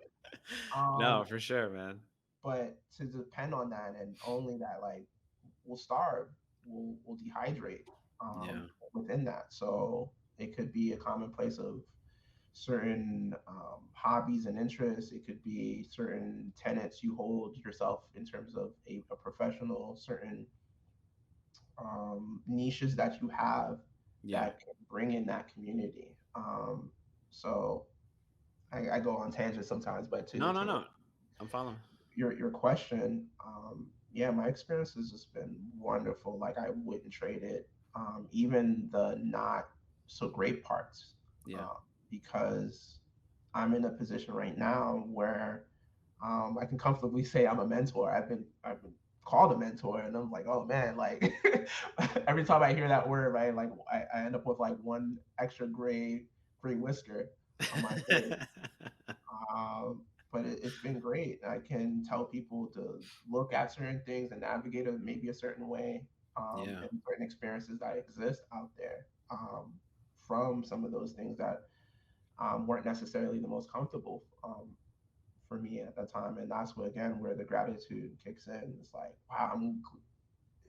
Speaker 1: No,
Speaker 2: Um,
Speaker 1: for sure, man.
Speaker 2: but to depend on that and only that, like, we'll starve, we'll dehydrate
Speaker 1: Yeah.
Speaker 2: within that. So it could be a commonplace of certain hobbies and interests. It could be certain tenets you hold yourself in terms of a professional, certain niches that you have
Speaker 1: Yeah.
Speaker 2: that can bring in that community. So I go on tangents sometimes, but
Speaker 1: No, no,
Speaker 2: to
Speaker 1: no. I'm following.
Speaker 2: your question, yeah, my experience has just been wonderful. Like I wouldn't trade it. Even the not so great parts,
Speaker 1: Yeah.
Speaker 2: uh, because I'm in a position right now where I can comfortably say I'm a mentor. I've been called a mentor, and I'm like, oh man, like every time I hear that word, right, like I end up with like one extra gray whisker on my face. But it's been great. I can tell people to look at certain things and navigate it maybe a certain way,
Speaker 1: Yeah.
Speaker 2: and certain experiences that exist out there, from some of those things that weren't necessarily the most comfortable for me at that time. And that's where, again, where the gratitude kicks in. It's like, wow,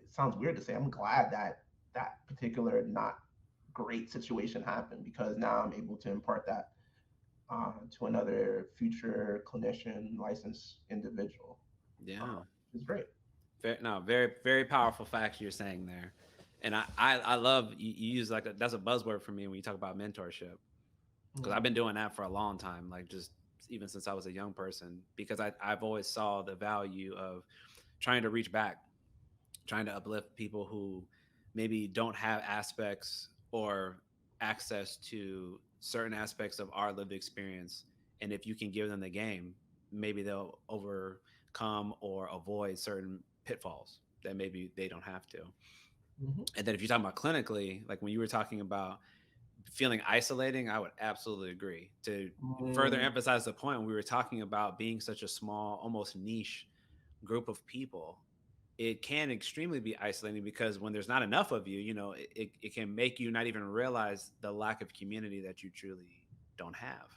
Speaker 2: it sounds weird to say, I'm glad that that particular not great situation happened, because now I'm able to impart that to another future clinician, licensed individual.
Speaker 1: Yeah.
Speaker 2: It's great.
Speaker 1: Very, no, very, very powerful facts you're saying there. And I love you use like that's a buzzword for me when you talk about mentorship, because I've
Speaker 2: Mm-hmm.
Speaker 1: been doing that for a long time, like just even since I was a young person, because I've always saw the value of trying to reach back, trying to uplift people who maybe don't have aspects or access to certain aspects of our lived experience. And if you can give them the game, maybe they'll overcome or avoid certain pitfalls that maybe they don't have to.
Speaker 2: Mm-hmm.
Speaker 1: And then if you're talking about clinically, like when you were talking about feeling isolating, I would absolutely agree. To further
Speaker 2: Mm-hmm.
Speaker 1: emphasize the point, we were talking about being such a small, almost niche group of people. It can extremely be isolating because when there's not enough of you, it can make you not even realize the lack of community that you truly don't have.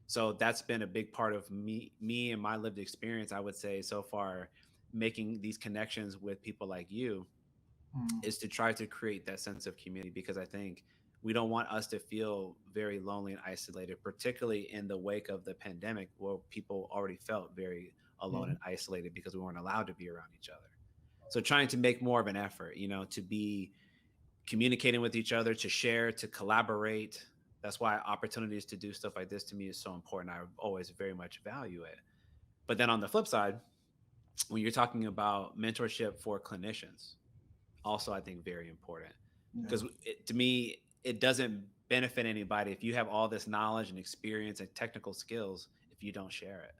Speaker 1: So that's been a big part of me and my lived experience, I would say so far, making these connections with people like you is to try to create that sense of community, because I think we don't want us to feel very lonely and isolated, particularly in the wake of the pandemic where people already felt very alone
Speaker 2: Mm-hmm.
Speaker 1: and isolated because we weren't allowed to be around each other. So trying to make more of an effort, to be communicating with each other, to share, to collaborate. That's why opportunities to do stuff like this to me is so important. I always very much value it. But then on the flip side, when you're talking about mentorship for clinicians, also I think very important,
Speaker 2: Yeah.
Speaker 1: because to me it doesn't benefit anybody if you have all this knowledge and experience and technical skills if you don't share it.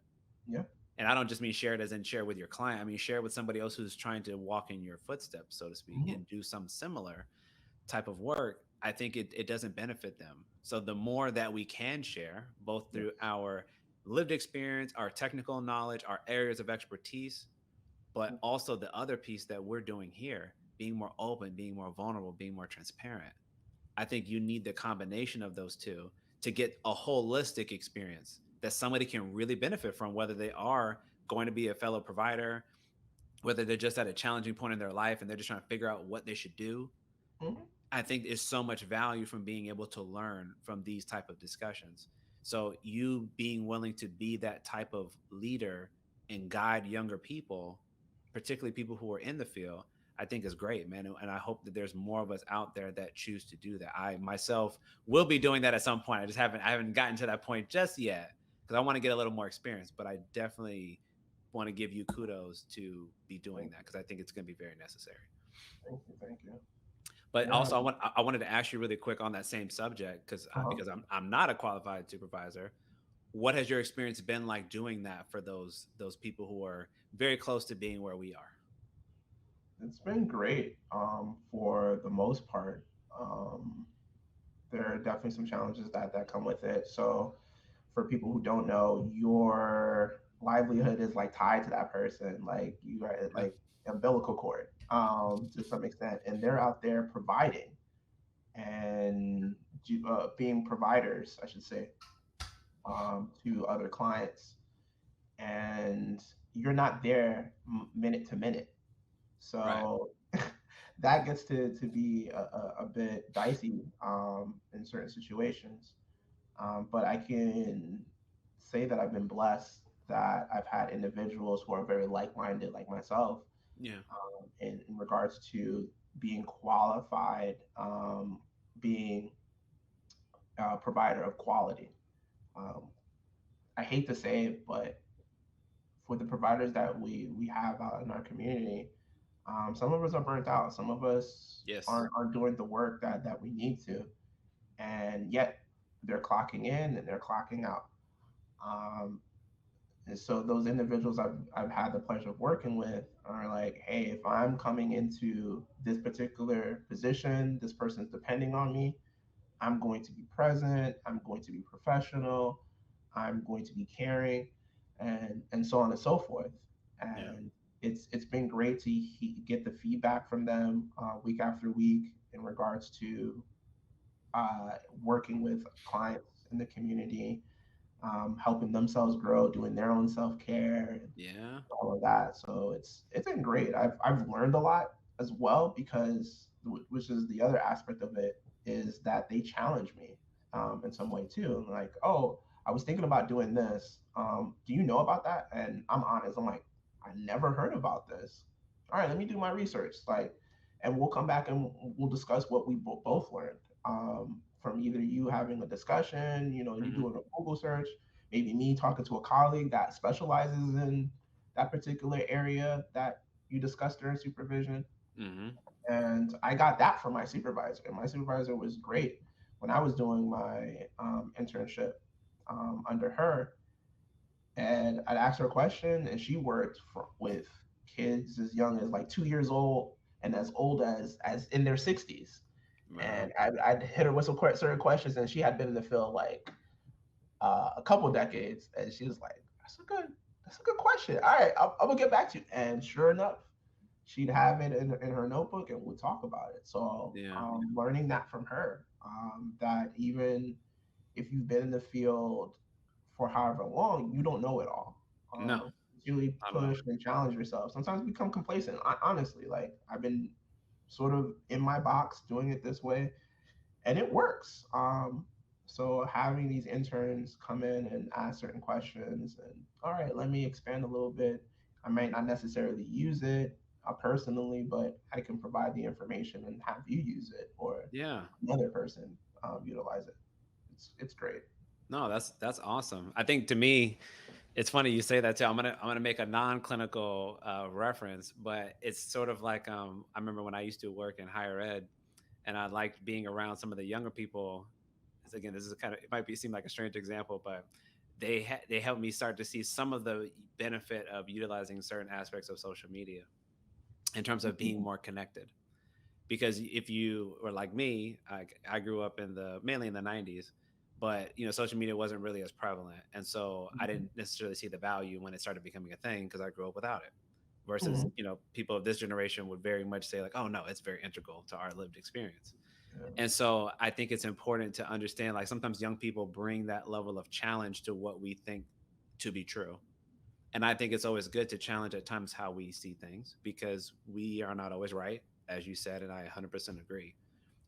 Speaker 2: Yeah.
Speaker 1: And I don't just mean share it as in share with your client. I mean share it with somebody else who's trying to walk in your footsteps, so to speak,
Speaker 2: Mm-hmm.
Speaker 1: and do some similar type of work. I think it doesn't benefit them. So the more that we can share, both through
Speaker 2: Yes.
Speaker 1: our lived experience, our technical knowledge, our areas of expertise, but also the other piece that we're doing here, being more open, being more vulnerable, being more transparent. I think you need the combination of those two to get a holistic experience that somebody can really benefit from, whether they are going to be a fellow provider, whether they're just at a challenging point in their life and they're just trying to figure out what they should do.
Speaker 2: Mm-hmm.
Speaker 1: I think there's so much value from being able to learn from these type of discussions. So you being willing to be that type of leader and guide younger people, particularly people who are in the field, I think is great, man. And I hope that there's more of us out there that choose to do that. I myself will be doing that at some point. I haven't gotten to that point just yet because I want to get a little more experience, but I definitely want to give you kudos to be doing
Speaker 2: Thank
Speaker 1: that
Speaker 2: you.
Speaker 1: because I think it's going to be very necessary.
Speaker 2: Thank you. Thank you.
Speaker 1: But
Speaker 2: Yeah.
Speaker 1: also, I wanted to ask you really quick on that same subject
Speaker 2: Uh-huh.
Speaker 1: because I'm not a qualified supervisor. What has your experience been like doing that for those people who are very close to being where we are?
Speaker 2: It's been great for the most part. Um, there are definitely some challenges that come with it. So, for people who don't know, your livelihood is like tied to that person. Like you are
Speaker 1: Yeah,
Speaker 2: like umbilical cord to some extent, and they're out there providing and being providers, I should say, to other clients. And you're not there minute to minute.
Speaker 1: right.
Speaker 2: So that gets to be a bit dicey in certain situations. But I can say that I've been blessed that I've had individuals who are very like minded, like myself,
Speaker 1: Yeah,
Speaker 2: in regards to being qualified, being a provider of quality. Um, I hate to say it, but for the providers that we have out in our community, some of us are burnt out. Some of us
Speaker 1: yes,
Speaker 2: aren't doing the work that we need to, and yet they're clocking in and they're clocking out. Um, and so those individuals I've had the pleasure of working with are like, hey, if I'm coming into this particular position, this person's depending on me, I'm going to be present, I'm going to be professional, I'm going to be caring, and so on and so forth.
Speaker 1: yeah,
Speaker 2: And it's been great to get the feedback from them week after week in regards to uh, working with clients in the community, helping themselves grow, doing their own self care,
Speaker 1: yeah,
Speaker 2: all of that. So it's been great. I've learned a lot as well because which is the other aspect of it is that they challenge me in some way too. Like, oh, I was thinking about doing this. Do you know about that? And I'm honest. I'm like, I never heard about this. All right, let me do my research. Like, and we'll come back and we'll discuss what we both learned from either you having a discussion, you
Speaker 1: hmm,
Speaker 2: doing a Google search, maybe me talking to a colleague that specializes in that particular area that you discussed during supervision.
Speaker 1: hmm,
Speaker 2: And I got that from my supervisor. And my supervisor was great when I was doing my internship under her. And I'd ask her a question, and she worked with kids as young as like 2 years old and as old as in their 60s.
Speaker 1: wow,
Speaker 2: And I'd hit her with some certain questions, and she had been in the field like a couple decades, and she was like, that's a good question. All right, I'm gonna get back to you." And sure enough, she'd have it in her notebook, and we'd talk about it. So
Speaker 1: yeah,
Speaker 2: learning that from her, that even if you've been in the field for however long, you don't know it all.
Speaker 1: no,
Speaker 2: Really
Speaker 1: not at all.
Speaker 2: push and challenge yourself. Sometimes become complacent. Honestly, like I've been sort of in my box doing it this way and it works. So having these interns come in and ask certain questions, and all right, let me expand a little bit. I might not necessarily use it personally, but I can provide the information and have you use it or
Speaker 1: Yeah,
Speaker 2: another person utilize it. It's great.
Speaker 1: no, that's awesome. I think to me, it's funny you say that too. I'm gonna make a non-clinical reference, but it's sort of like I remember when I used to work in higher ed, and I liked being around some of the younger people. Again, this is kind of it might be seem like a strange example, but they helped me start to see some of the benefit of utilizing certain aspects of social media in terms of being
Speaker 2: Mhm.
Speaker 1: more connected. Because if you were like me, I grew up in the mainly in the 90s, but social media wasn't really as prevalent, and so I
Speaker 2: Mhm.
Speaker 1: didn't necessarily see the value when it started becoming a thing because I grew up without it. Versus
Speaker 2: Mhm.
Speaker 1: people of this generation would very much say like, oh no, it's very integral to our lived experience.
Speaker 2: Yeah.
Speaker 1: And so I think it's important to understand like sometimes young people bring that level of challenge to what we think to be true. And I think it's always good to challenge at times how we see things because we are not always right, as you said, and I 100% agree.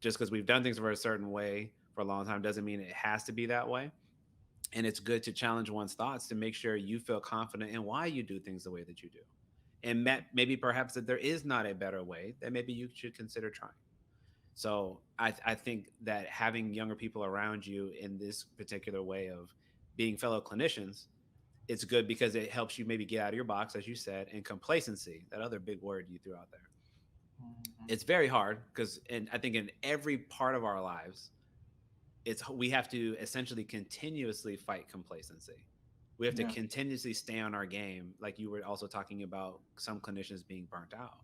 Speaker 1: Just because we've done things for a certain way for a long time doesn't mean it has to be that way. And it's good to challenge one's thoughts to make sure you feel confident in why you do things the way that you do. And maybe perhaps that there is not a better way that maybe you should consider trying. So I think that having younger people around you in this particular way of being fellow clinicians, it's good because it helps you maybe get out of your box, as you said, and complacency, that other big word you threw out there.
Speaker 2: Mhm.
Speaker 1: It's very hard because, and I think in every part of our lives, it's we have to essentially continuously fight complacency. We have to
Speaker 2: Yeah.
Speaker 1: continuously stay on our game. Like you were also talking about some clinicians being burnt out.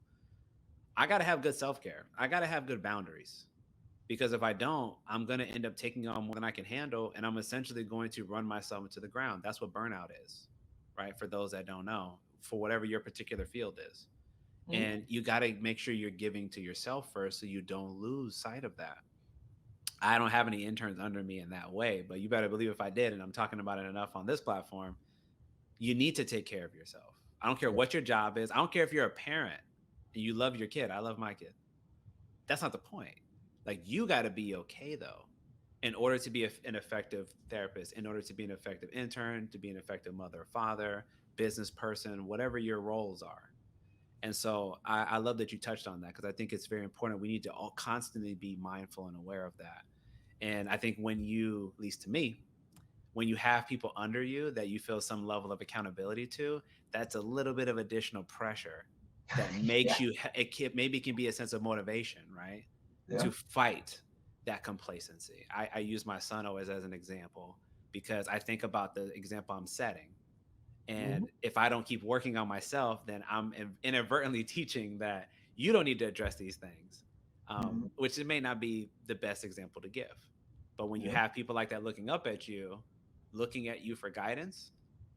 Speaker 1: I got to have good self care. I got to have good boundaries because if I don't, I'm going to end up taking on more than I can handle. And I'm essentially going to run myself into the ground. That's what burnout is, right? For those that don't know, for whatever your particular field is.
Speaker 2: Mhm.
Speaker 1: And you got to make sure you're giving to yourself first so you don't lose sight of that. I don't have any interns under me in that way, but you better believe if I did, and I'm talking about it enough on this platform, you need to take care of yourself. I don't care
Speaker 2: Yeah.
Speaker 1: what your job is. I don't care if you're a parent and you love your kid. I love my kid. That's not the point. Like, you got to be okay though, in order to be an effective therapist, in order to be an effective intern, to be an effective mother or father, business person, whatever your roles are. And so I love that you touched on that because I think it's very important. We need to all constantly be mindful and aware of that. And I think when you, at least to me, when you have people under you that you feel some level of accountability to, that's a little bit of additional pressure that
Speaker 2: Yeah.
Speaker 1: makes you, maybe it can be a sense of motivation, right?
Speaker 2: Yeah.
Speaker 1: To fight that complacency. I use my son always as an example because I think about the example I'm setting.
Speaker 2: Mhm.
Speaker 1: And if I don't keep working on myself, then I'm inadvertently teaching that you don't need to address these things,
Speaker 2: Mhm.
Speaker 1: which it may not be the best example to give. But when you
Speaker 2: Yeah.
Speaker 1: have people like that looking up at you, looking at you for guidance,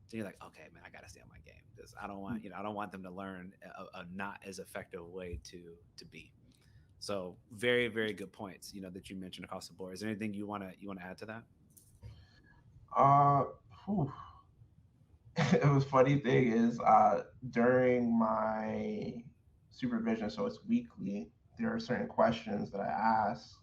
Speaker 1: then you're like, okay, man, I got to stay on my game because I don't want, I don't want them to learn a not as effective way to be. So very, very good points, that you mentioned across the board. Is there anything you want to add to that?
Speaker 2: Uh, Whew. It was funny thing is during my supervision, so it's weekly. There are certain questions that I ask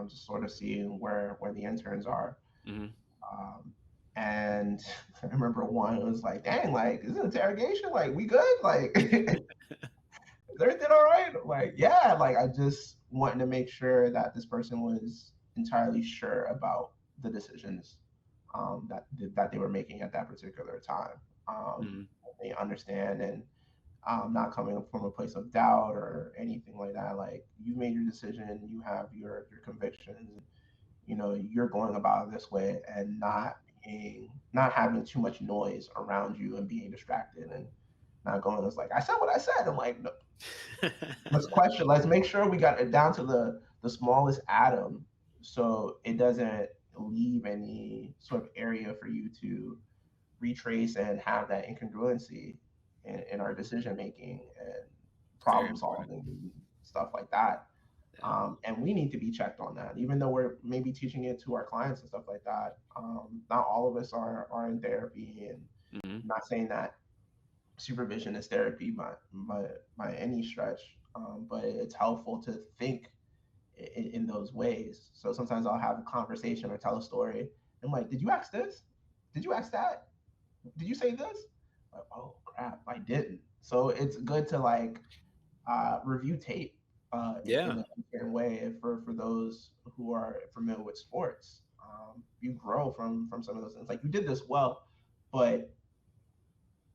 Speaker 2: to sort of see where the interns are.
Speaker 1: Hmm.
Speaker 2: Um, and I remember one was like, "Dang, like is it interrogation? Like we good? Like is everything all right?" Like yeah, like I just wanted to make sure that this person was entirely sure about the decisions that they were making at that particular time.
Speaker 1: Hmm.
Speaker 2: They understand and not coming from a place of doubt or anything like that. Like you made your decision, you have your convictions, and you're going about it this way, and
Speaker 1: Hmm.
Speaker 2: not having too much noise around you and being distracted and not going as like I said what I said. I'm like, no, let's question. Let's make sure we got it down to the smallest atom, so it doesn't leave any sort of area for you to retrace and have that incongruency in our decision making and
Speaker 1: Very
Speaker 2: problem
Speaker 1: important.
Speaker 2: solving and stuff like that.
Speaker 1: Yeah.
Speaker 2: And we need to be checked on that, even though we're maybe teaching it to our clients and stuff like that. Not all of us are in therapy, and
Speaker 1: Hmm.
Speaker 2: I'm not saying that supervision is therapy by any stretch, but it's helpful to think in those ways. So sometimes I'll have a conversation or tell a story. I'm like, did you ask this? Did you ask that? Did you say this? Like, oh crap, I didn't. So it's good to like review tape in
Speaker 1: Yeah.
Speaker 2: a certain way for those who are familiar with sports. You grow from some of those things. Like you did this well, but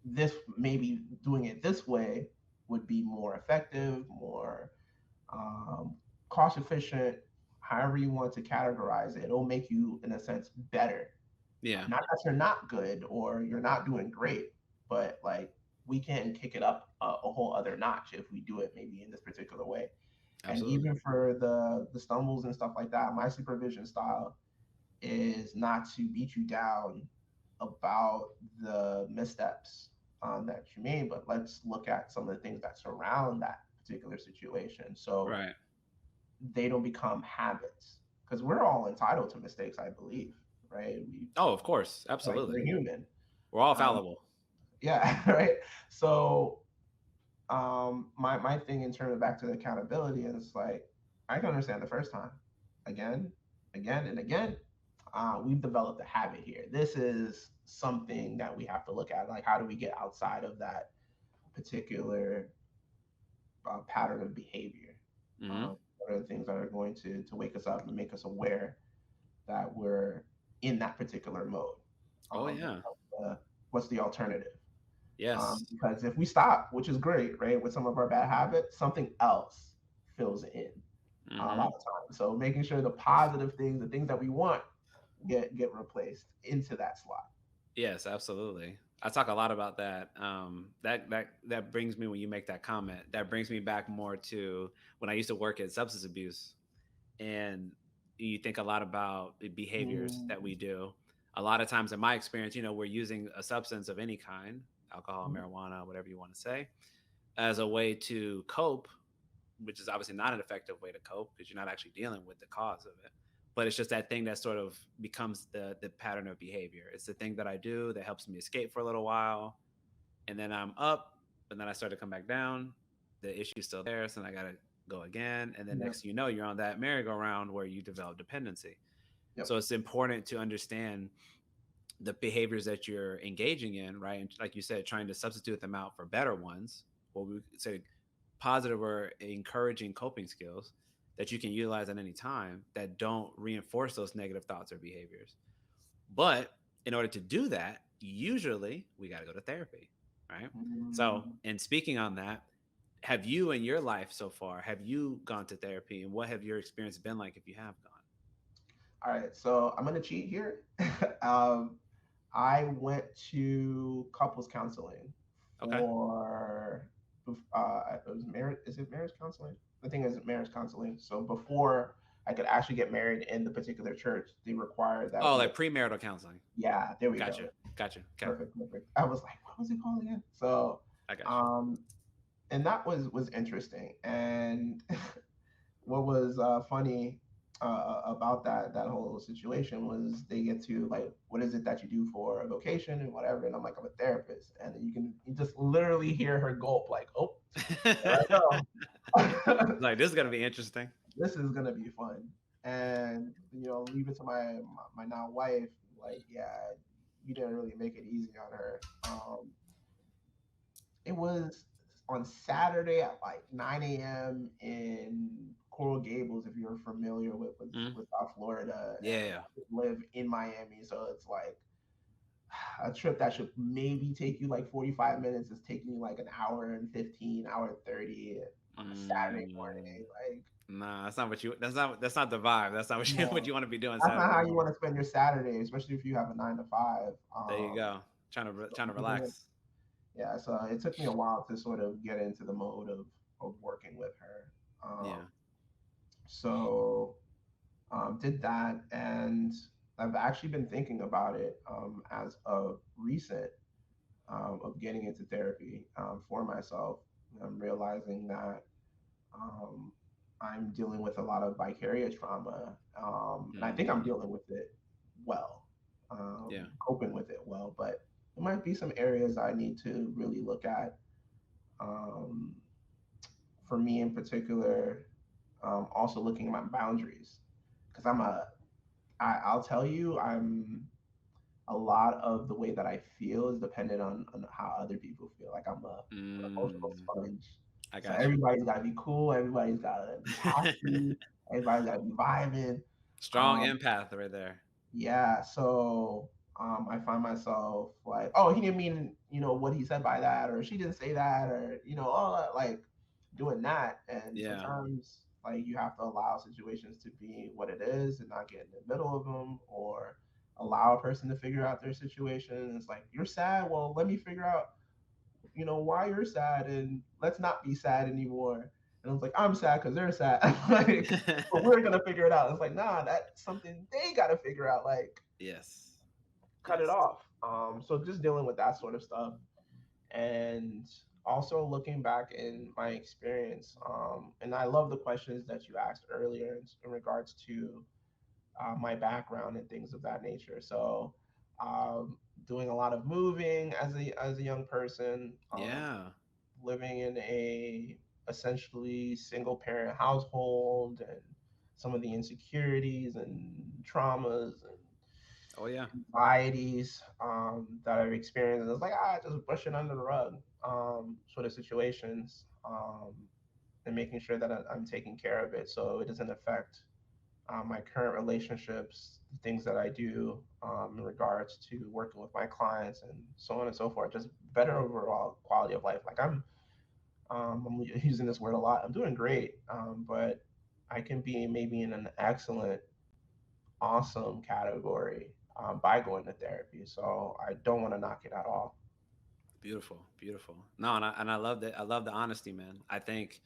Speaker 2: this maybe doing it this way would be more effective, more um, cost efficient. However you want to categorize it, it'll make you in a sense better.
Speaker 1: Yeah.
Speaker 2: Not that you're not good or you're not doing great, but like we can kick it up a whole other notch if we do it maybe in this particular way. And
Speaker 1: Absolutely.
Speaker 2: even for the stumbles and stuff like that, my supervision style is not to beat you down about the missteps that you made, but let's look at some of the things that surround that particular situation so
Speaker 1: Right.
Speaker 2: they don't become habits. Because we're all entitled to mistakes, I believe, right? We
Speaker 1: Oh, of course.
Speaker 2: like
Speaker 1: Absolutely.
Speaker 2: we're human.
Speaker 1: We're all
Speaker 2: Um,
Speaker 1: fallible.
Speaker 2: yeah, right. So my thing in terms of back to the accountability is like I can understand the first time, again, again, and again. We've developed a habit here. This is something that we have to look at. Like, how do we get outside of that particular pattern of behavior?
Speaker 1: Hmm.
Speaker 2: What are the things that are going to wake us up and make us aware that we're in that particular mode?
Speaker 1: Oh
Speaker 2: And
Speaker 1: yeah.
Speaker 2: what's the alternative?
Speaker 1: Yes.
Speaker 2: Because if we stop, which is great, right, with some of our bad habits, something else. fills in a lot
Speaker 1: Hmm.
Speaker 2: of times. So making sure the positive things, the things that we want, get replaced into that slot.
Speaker 1: Yes, absolutely. I talk a lot about that. That brings me, when you make that comment, that brings me back more to when I used to work at substance abuse, and you think a lot about the behaviors
Speaker 2: Mm-hmm.
Speaker 1: that we do. A lot of times, in my experience, we're using a substance of any kind, alcohol, marijuana, whatever you want to say, as a way to cope, which is obviously not an effective way to cope because you're not actually dealing with the cause of it. But it's just that thing that sort of becomes the pattern of behavior. It's the thing that I do that helps me escape for a little while, and then I'm up, and then I start to come back down. The issue's still there, so then I gotta go again, and then
Speaker 2: Yep.
Speaker 1: next thing you know, you're on that merry-go-round where you develop dependency.
Speaker 2: Yep.
Speaker 1: So it's important to understand the behaviors that you're engaging in, right? And like you said, trying to substitute them out for better ones, what we say positive or encouraging coping skills that you can utilize at any time that don't reinforce those negative thoughts or behaviors. But in order to do that, usually we got to go to therapy, right? So,
Speaker 2: Mm.
Speaker 1: and speaking on that, have you in your life so far, have you gone to therapy, and what have your experience been like if you have gone?
Speaker 2: All right, so I'm gonna cheat here. um, I went to couples counseling
Speaker 1: Okay.
Speaker 2: for it was marriage. Is it marriage counseling? I think it's marriage counseling. So before I could actually get married in the particular church, they required that
Speaker 1: Oh,
Speaker 2: we.
Speaker 1: like premarital counseling.
Speaker 2: Yeah, there we
Speaker 1: Gotcha.
Speaker 2: go.
Speaker 1: Gotcha. Okay.
Speaker 2: Perfect, perfect. I was like, what was it called again? So,
Speaker 1: I got you.
Speaker 2: um, and that was interesting. And what was funny about that whole situation was they get to like, what is it that you do for a vocation and whatever, and I'm like, I'm a therapist, and you just literally hear her gulp, like, oh, there I go.
Speaker 1: Like, this is gonna be interesting.
Speaker 2: This is gonna be fun, and leave it to my now wife, like, yeah, you didn't really make it easy on her. It was on Saturday at like 9 a.m. in Coral Gables, if you're familiar
Speaker 1: Mm.
Speaker 2: with South Florida, and
Speaker 1: Yeah.
Speaker 2: I live in Miami, so it's like a trip that should maybe take you like 45 minutes is taking you like an hour and 15, hour and 30 on a Saturday
Speaker 1: Mm.
Speaker 2: morning. Like,
Speaker 1: Nah, that's not what you. That's not the vibe. That's not what you what
Speaker 2: no,
Speaker 1: you want to be doing
Speaker 2: that's not
Speaker 1: Saturday
Speaker 2: how you
Speaker 1: morning.
Speaker 2: want to spend your Saturday, especially if you have a 9 to 5.
Speaker 1: There you go.
Speaker 2: So
Speaker 1: Trying to
Speaker 2: even
Speaker 1: relax.
Speaker 2: yeah, so it took me a while to sort of get into the mode of working with her.
Speaker 1: Yeah.
Speaker 2: So did that, and I've actually been thinking about it as of recent of getting into therapy for myself. I'm realizing that um, I'm dealing with a lot of vicarious trauma, and I think I'm
Speaker 1: Mm.
Speaker 2: dealing with it well,
Speaker 1: Yeah.
Speaker 2: coping with it well, but there might be some areas I need to really look at. Um, for me in particular, also looking at my boundaries because I'll tell you, I'm a lot of the way that I feel is dependent on how other people feel. Like an emotional
Speaker 1: Mm.
Speaker 2: sponge.
Speaker 1: I
Speaker 2: So
Speaker 1: got you.
Speaker 2: everybody's got to be cool. Everybody's got to be happy. Everybody's got to be vibing.
Speaker 1: Strong
Speaker 2: Um,
Speaker 1: empath right there.
Speaker 2: yeah. So I find myself like, oh, he didn't mean what he said by that, or she didn't say that, or all that, like doing that. And
Speaker 1: Yeah.
Speaker 2: sometimes like you have to allow situations to be what it is and not get in the middle of them, or allow a person to figure out their situation. And it's like, you're sad. Well, let me figure out why you're sad, and let's not be sad anymore. And I was like, I'm sad because they're sad. Like, but we're gonna figure it out. It's like, nah, that's something they gotta figure out. Like,
Speaker 1: Yes.
Speaker 2: cut it
Speaker 1: Yes.
Speaker 2: off. So just dealing with that sort of stuff, and also looking back in my experience. And I love the questions that you asked earlier in regards to my background and things of that nature. So, um, doing a lot of moving as a young person,
Speaker 1: Yeah.
Speaker 2: living in a essentially single parent household, and some of the insecurities and traumas and
Speaker 1: Oh yeah.
Speaker 2: anxieties that I've experienced. And it's like, just brush it under the rug, sort of situations, and making sure that I'm taking care of it so it doesn't affect my current relationships, the things that I do in regards to working with my clients, and so on and so forth. Just better overall quality of life. Like, I'm using this word a lot. I'm doing great, but I can be maybe in an excellent, awesome category by going to therapy. So I don't want to knock it at all.
Speaker 1: Beautiful, beautiful. No, and I love that. I love the honesty, man. I think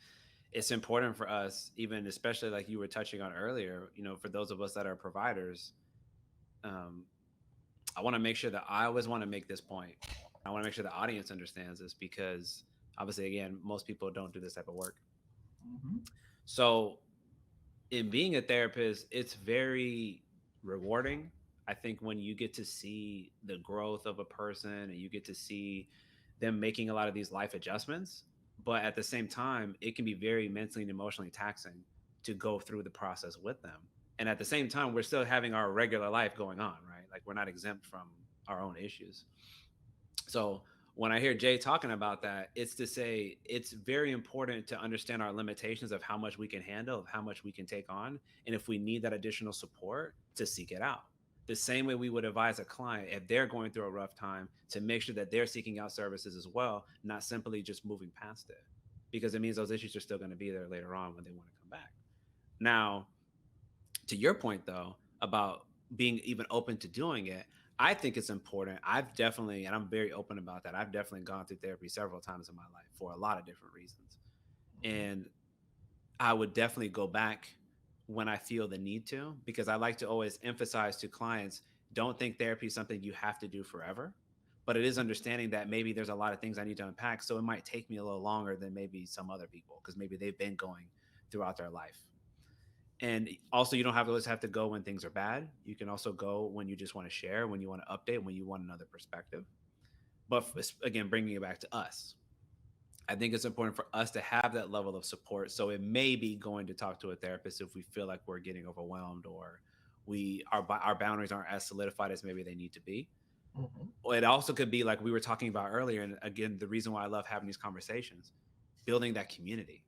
Speaker 1: it's important for us, even especially like you were touching on earlier. For those of us that are providers, um, I want to make sure that I always want to make this point. I want to make sure the audience understands this because obviously, again, most people don't do this type of work.
Speaker 2: Hmm.
Speaker 1: So, in being a therapist, it's very rewarding. I think when you get to see the growth of a person and you get to see them making a lot of these life adjustments, but at the same time, it can be very mentally and emotionally taxing to go through the process with them. And at the same time, we're still having our regular life going on, right? Like we're not exempt from our own issues. So when I hear Jay talking about that, it's to say it's very important to understand our limitations of how much we can handle, of how much we can take on, and if we need that additional support, to seek it out. The same way we would advise a client if they're going through a rough time to make sure that they're seeking out services as well, not simply just moving past it, because it means those issues are still going to be there later on when they want to come back. Now, to your point though about being even open to doing it, I think it's important. I've definitely, and I'm very open about that, I've definitely gone through therapy several times in my life for a lot of different reasons. And I would definitely go back when I feel the need to, because I like to always emphasize to clients, don't think therapy is something you have to do forever, but it is understanding that maybe there's a lot of things I need to unpack, so it might take me a little longer than maybe some other people because maybe they've been going throughout their life. And also, you don't have to always have to go when things are bad. You can also go when you just want to share, when you want to update, when you want another perspective. But again, bringing it back to us, I think it's important for us to have that level of support. So it may be going to talk to a therapist if we feel like we're getting overwhelmed or our boundaries aren't as solidified as maybe they need to be.
Speaker 2: Hmm.
Speaker 1: It also could be like we were talking about earlier, and again, the reason why I love having these conversations, building that community,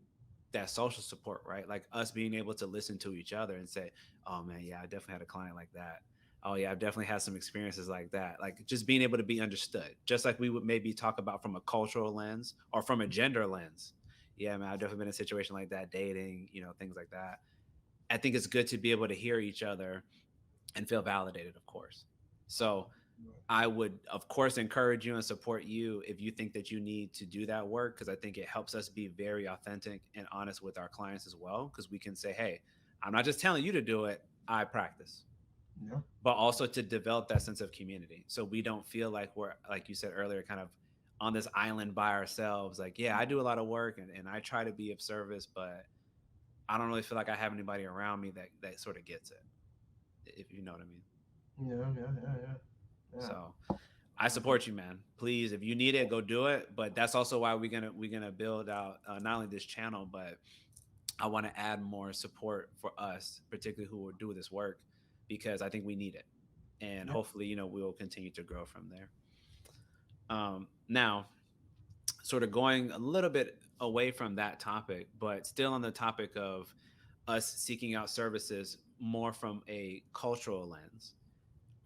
Speaker 1: that social support, right? Like us being able to listen to each other and say, "Oh man, yeah, I definitely had a client like that. Oh yeah, I've definitely had some experiences like that." Like just being able to be understood, just like we would maybe talk about from a cultural lens or from a gender lens. Yeah, man, I've definitely been in a situation like that, dating, things like that. I think it's good to be able to hear each other and feel validated, of course. So I would, of course, encourage you and support you if you think that you need to do that work, because I think it helps us be very authentic and honest with our clients as well. Because we can say, hey, I'm not just telling you to do it, I practice,
Speaker 2: Yeah.
Speaker 1: but also to develop that sense of community. So we don't feel like we're, like you said earlier, kind of on this island by ourselves. Like, yeah, I do a lot of work and I try to be of service, but I don't really feel like I have anybody around me that sort of gets it, if you know what I mean.
Speaker 2: Yeah. Yeah. Yeah. Yeah. Yeah.
Speaker 1: So I support you, man. Please, if you need it, go do it. But that's also why we're gonna build out not only this channel, but I want to add more support for us, particularly who will do this work, because I think we need it, and
Speaker 2: Yeah.
Speaker 1: hopefully, we will continue to grow from there. Now, sort of going a little bit away from that topic, but still on the topic of us seeking out services more from a cultural lens.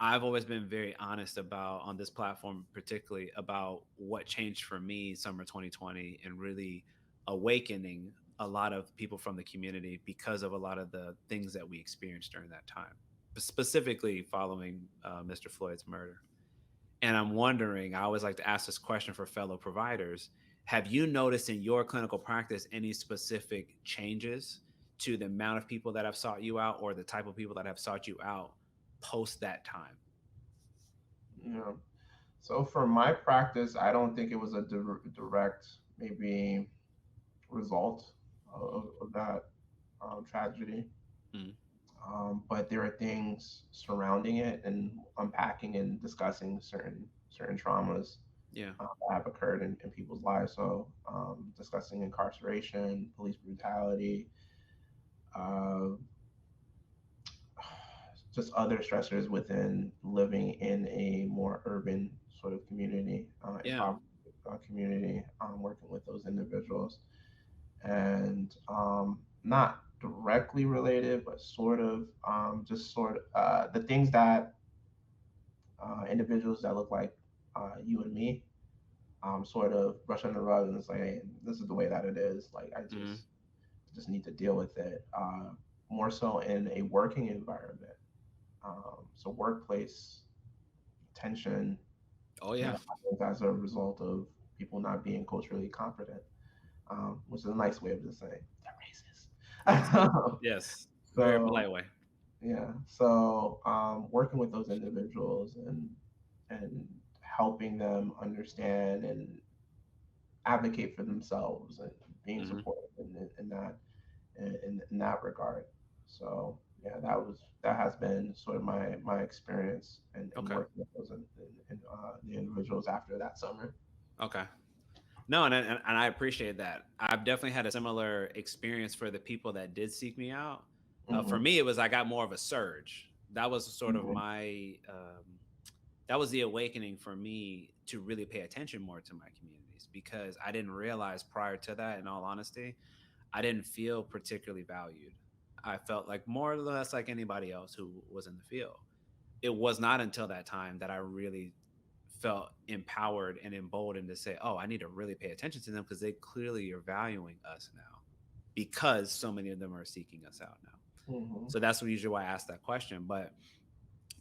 Speaker 1: I've always been very honest about on this platform, particularly about what changed for me summer 2020 and really awakening a lot of people from the community because of a lot of the things that we experienced during that time, specifically following Mr. Floyd's murder. And I'm wondering, I always like to ask this question for fellow providers. Have you noticed in your clinical practice any specific changes to the amount of people that have sought you out or the type of people that have sought you out post that time?
Speaker 2: Yeah. So for my practice, I don't think it was a direct maybe result of that tragedy.
Speaker 1: Mm,
Speaker 2: But there are things surrounding it and unpacking and discussing certain traumas
Speaker 1: yeah.
Speaker 2: that have occurred in people's lives. So discussing incarceration, police brutality, uh, just other stressors within living in a more urban sort of community,
Speaker 1: Yeah.
Speaker 2: impoverished community, working with those individuals, and not directly related, but sort of just sort of the things that individuals that look like you and me sort of brush under the rug and say, hey, this is the way that it is. Like I
Speaker 1: Hmm.
Speaker 2: just need to deal with it. More so in a working environment. So workplace tension,
Speaker 1: Oh yeah.
Speaker 2: happens as a result of people not being culturally competent, which is a nice way of just saying they're
Speaker 1: Yes.
Speaker 2: racist.
Speaker 1: Yes. Very
Speaker 2: So
Speaker 1: polite way.
Speaker 2: yeah, so working with those individuals and helping them understand and advocate for themselves and being
Speaker 1: Hmm.
Speaker 2: supportive in that in that regard. So yeah, that has been sort of my experience and
Speaker 1: Okay.
Speaker 2: working with those the individuals after that summer.
Speaker 1: Okay. No, and I appreciate that. I've definitely had a similar experience for the people that did seek me out. For
Speaker 2: Hmm.
Speaker 1: me, it was I got more of a surge. That was sort of
Speaker 2: Hmm.
Speaker 1: my that was the awakening for me to really pay attention more to my communities because I didn't realize prior to that, in all honesty, I didn't feel particularly valued. I felt like more or less like anybody else who was in the field. It was not until that time that I really felt empowered and emboldened to say, "Oh, I need to really pay attention to them because they clearly are valuing us now, because so many of them are seeking us out now."
Speaker 2: Hmm.
Speaker 1: So that's usually why I asked that question. But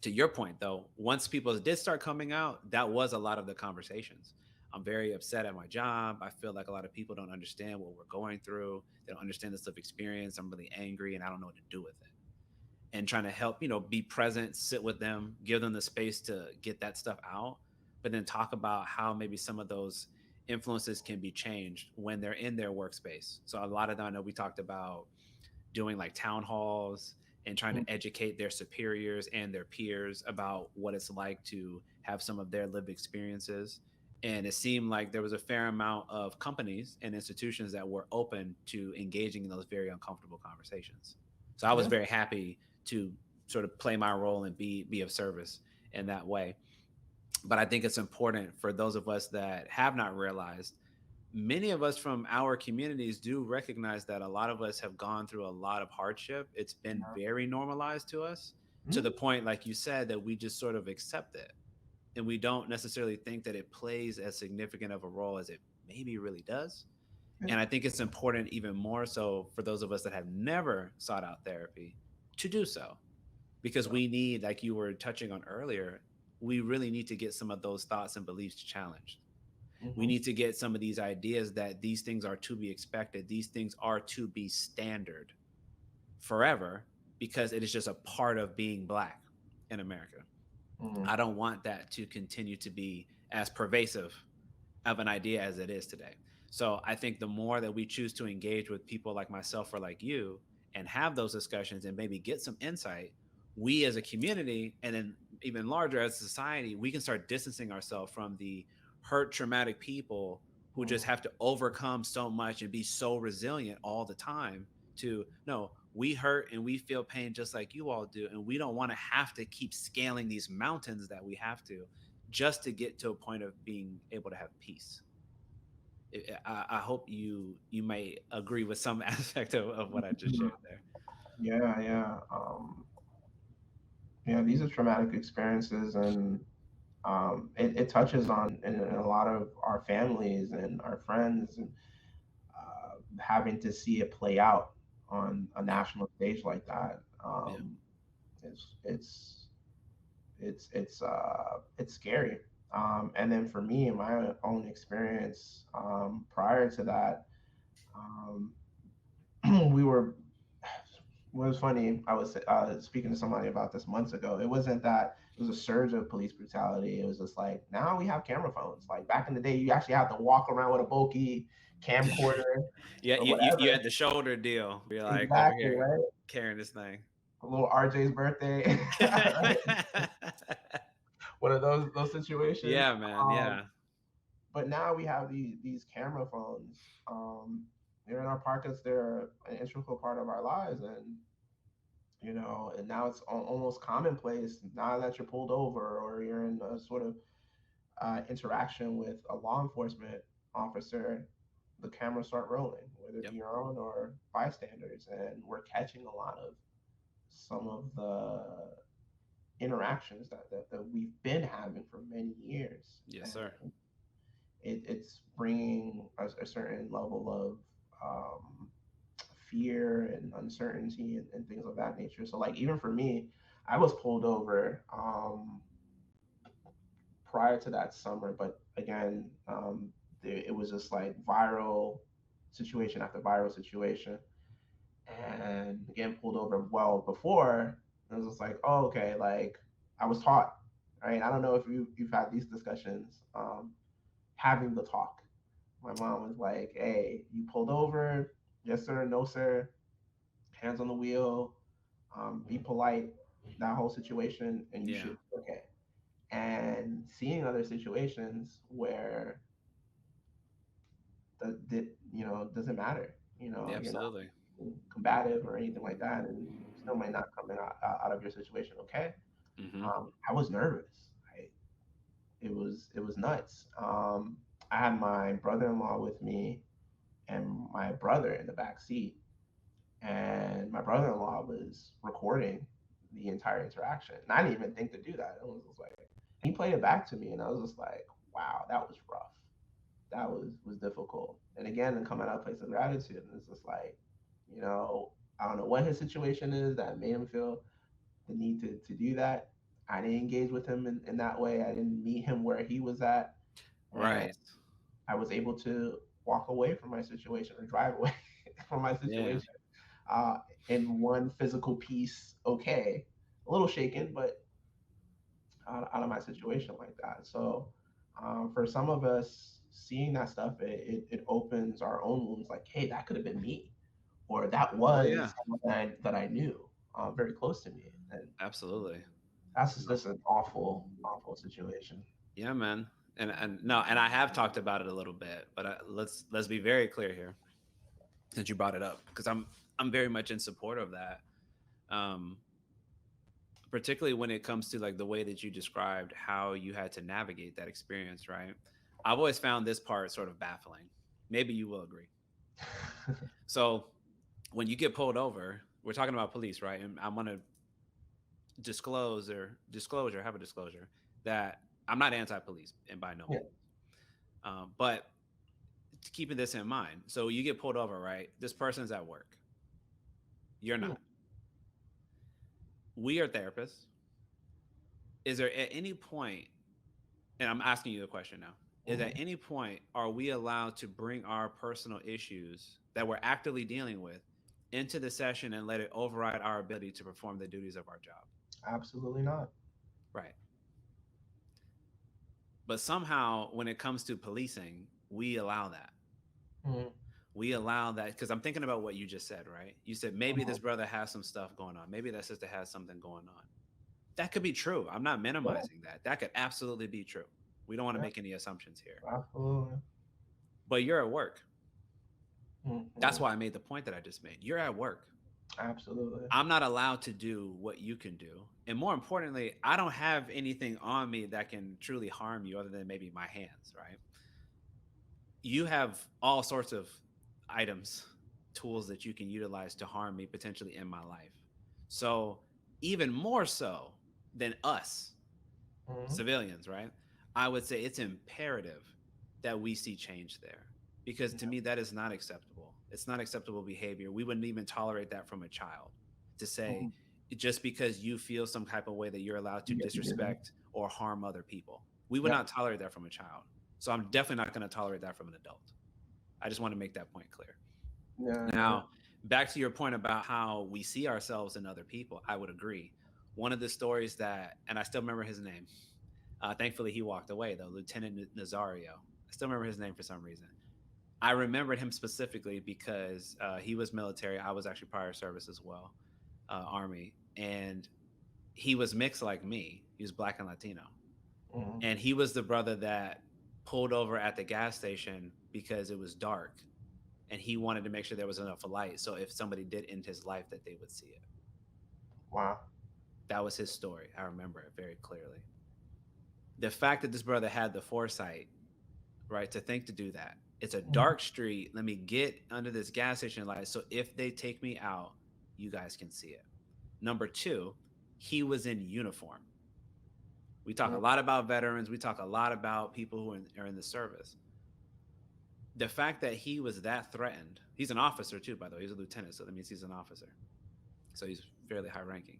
Speaker 1: to your point, though, once people did start coming out, that was a lot of the conversations. I'm very upset at my job. I feel like a lot of people don't understand what we're going through. They don't understand this life experience. I'm really angry and I don't know what to do with it, and trying to help, be present, sit with them, give them the space to get that stuff out, but then talk about how maybe some of those influences can be changed when they're in their workspace. So a lot of them, I know we talked about doing like town halls and trying to educate their superiors and their peers about what it's like to have some of their lived experiences. And it seemed like there was a fair amount of companies and institutions that were open to engaging in those very uncomfortable conversations. So I was
Speaker 2: Yeah.
Speaker 1: very happy to sort of play my role and be of service in that way. But I think it's important for those of us that have not realized, many of us from our communities do recognize that a lot of us have gone through a lot of hardship. It's been very normalized to us, to the
Speaker 2: Mhm.
Speaker 1: point, like you said, that we just sort of accept it. And we don't necessarily think that it plays as significant of a role as it maybe really does.
Speaker 2: Yeah.
Speaker 1: And I think it's important, even more so, for those of us that have never sought out therapy to do so, because we need, like you were touching on earlier, we really need to get some of those thoughts and beliefs challenged. We
Speaker 2: Hmm.
Speaker 1: need to get some of these ideas that these things are to be expected, these things are to be standard forever, because it is just a part of being Black in America.
Speaker 2: Hmm.
Speaker 1: I don't want that to continue to be as pervasive of an idea as it is today. So I think the more that we choose to engage with people like myself or like you and have those discussions and maybe get some insight, we as a community and then even larger as a society, we can start distancing ourselves from the hurt, traumatic people who just
Speaker 2: Hmm.
Speaker 1: have to overcome so much and be so resilient all the time. To no, we hurt and we feel pain just like you all do. And we don't want to have to keep scaling these mountains that we have to just to get to a point of being able to have peace. I hope you may agree with some aspect of what I just shared there.
Speaker 2: Yeah, yeah. Yeah, these are traumatic experiences, and it touches on in a lot of our families and our friends, and having to see it play out on a
Speaker 1: Yeah,
Speaker 2: national stage like that.
Speaker 1: yeah,
Speaker 2: It's it's scary. And then for me, in my own experience, prior to that, um, we were what was funny, I was speaking to somebody about this months ago. It wasn't that it was a surge of police brutality. It was just like now we have camera phones. Like back in the day, you actually have to walk around with a bulky camcorder
Speaker 1: yeah.
Speaker 2: or
Speaker 1: You
Speaker 2: whatever.
Speaker 1: had the shoulder deal. You're like over
Speaker 2: Exactly
Speaker 1: here
Speaker 2: right.
Speaker 1: carrying this thing.
Speaker 2: A little RJ's birthday, one of those situations.
Speaker 1: Yeah, man.
Speaker 2: Um,
Speaker 1: Yeah,
Speaker 2: but now we have these camera phones. They're in our pockets. They're an integral part of our lives, and and now it's almost commonplace now that you're pulled over or you're in a sort of interaction with a law enforcement officer, the cameras start rolling, whether it be
Speaker 1: yep,
Speaker 2: your own or bystanders, and we're catching a lot of some of the interactions that we've been having for many years.
Speaker 1: yes, sir.
Speaker 2: And it's bringing a certain level of fear and uncertainty and things of that nature. So like even for me, I was pulled over prior to that summer, but again, it was just like viral situation after viral situation, and getting pulled over well before it was just like, oh, okay, like I was taught, right? I don't know if you've had these discussions, having the talk. My mom was like, hey, you pulled over, yes sir, no sir, hands on the wheel, be polite, that whole situation, and you
Speaker 1: Yeah.
Speaker 2: should be okay. And seeing other situations where the you know doesn't matter,
Speaker 1: Yeah,
Speaker 2: you're not
Speaker 1: absolutely.
Speaker 2: combative or anything like that, and you still might not come out of your situation okay.
Speaker 1: Hmm.
Speaker 2: I was nervous. It was nuts. I had my brother-in-law with me and my brother in the back seat, and my brother-in-law was recording the entire interaction. And I didn't even think to do that. It was just like he played it back to me, and I was just like, "Wow, that was rough. That was difficult." And again, and coming out of a place of gratitude, and it's just like, you know, I don't know what his situation is that made him feel the need to do that. I didn't engage with him in that way. I didn't meet him where he was at, and
Speaker 1: Right.
Speaker 2: I was able to walk away from my situation or drive away from my
Speaker 1: Yeah.
Speaker 2: situation uh, in one physical piece, okay, a little shaken, but out of my situation like that. So for some of us, seeing that stuff, it opens our own wounds. Like, hey, that could have been me, or that
Speaker 1: Oh yeah.
Speaker 2: was someone that I knew, very close to me, and
Speaker 1: Absolutely.
Speaker 2: that's just an awful, awful situation.
Speaker 1: Yeah, man. And no, and I have talked about it a little bit, but let's be very clear here since you brought it up because I'm very much in support of that. Um, particularly when it comes to like the way that you described how you had to navigate that experience, right? I've always found this part sort of baffling. Maybe you will agree. So when you get pulled over, we're talking about police, right? And I'm gonna have a disclosure that I'm not anti-police and by no
Speaker 2: Yeah.
Speaker 1: means. But keeping this in mind, so you get pulled over, right? This person's at work. You're
Speaker 2: Yeah.
Speaker 1: not. We are therapists. Is there at any point, and I'm asking you the question now, is at
Speaker 2: Mhm.
Speaker 1: any point are we allowed to bring our personal issues that we're actively dealing with into the session and let it override our ability to perform the duties of our job?
Speaker 2: Absolutely not.
Speaker 1: Right. But somehow, when it comes to policing, we allow that.
Speaker 2: Mhm.
Speaker 1: We allow that because I'm thinking about what you just said, right? You said maybe
Speaker 2: Mhm.
Speaker 1: this brother has some stuff going on. Maybe that sister has something going on. That could be true. I'm not
Speaker 2: Yeah.
Speaker 1: minimizing that. That could absolutely be true. We don't want to
Speaker 2: Yeah.
Speaker 1: make any assumptions here.
Speaker 2: Absolutely.
Speaker 1: But you're at work. That's
Speaker 2: Mhm.
Speaker 1: why I made the point that I just made. You're at work.
Speaker 2: Absolutely.
Speaker 1: I'm not allowed to do what you can do. And more importantly, I don't have anything on me that can truly harm you other than maybe my hands, right? You have all sorts of items, tools that you can utilize to harm me potentially in my life. So, even more so than us
Speaker 2: Mhm.
Speaker 1: civilians, right? I would say it's imperative that we see change there because to
Speaker 2: Yeah.
Speaker 1: me, that is not acceptable. It's not acceptable behavior. We wouldn't even tolerate that from a child to say,
Speaker 2: Mhm.
Speaker 1: just because you feel some type of way that you're allowed to
Speaker 2: You get to do that.
Speaker 1: disrespect or harm other people. We would
Speaker 2: Yeah.
Speaker 1: not tolerate that from a child. So I'm definitely not going to tolerate that from an adult. I just want to make that point clear.
Speaker 2: Yeah.
Speaker 1: Now, back to your point about how we see ourselves in other people, I would agree. One of the stories that, and I still remember his name. Thankfully, he walked away, though, Lieutenant Nazario. I still remember his name for some reason. I remembered him specifically because he was military. I was actually prior service as well, Army. And he was mixed like me. He was black and Latino.
Speaker 2: Mhm.
Speaker 1: And he was the brother that pulled over at the gas station because it was dark and he wanted to make sure there was enough light so if somebody did end his life that they would see it.
Speaker 2: Wow.
Speaker 1: That was his story. I remember it very clearly. The fact that this brother had the foresight, right, to think to do that. It's a
Speaker 2: Mhm.
Speaker 1: dark street. Let me get under this gas station light so if they take me out, you guys can see it. Number two, he was in uniform. We talk a
Speaker 2: Mhm.
Speaker 1: lot about veterans. We talk a lot about people who are in the service. The fact that he was that threatened, he's an officer too, by the way, he's a lieutenant, so that means he's an officer. So he's fairly high ranking.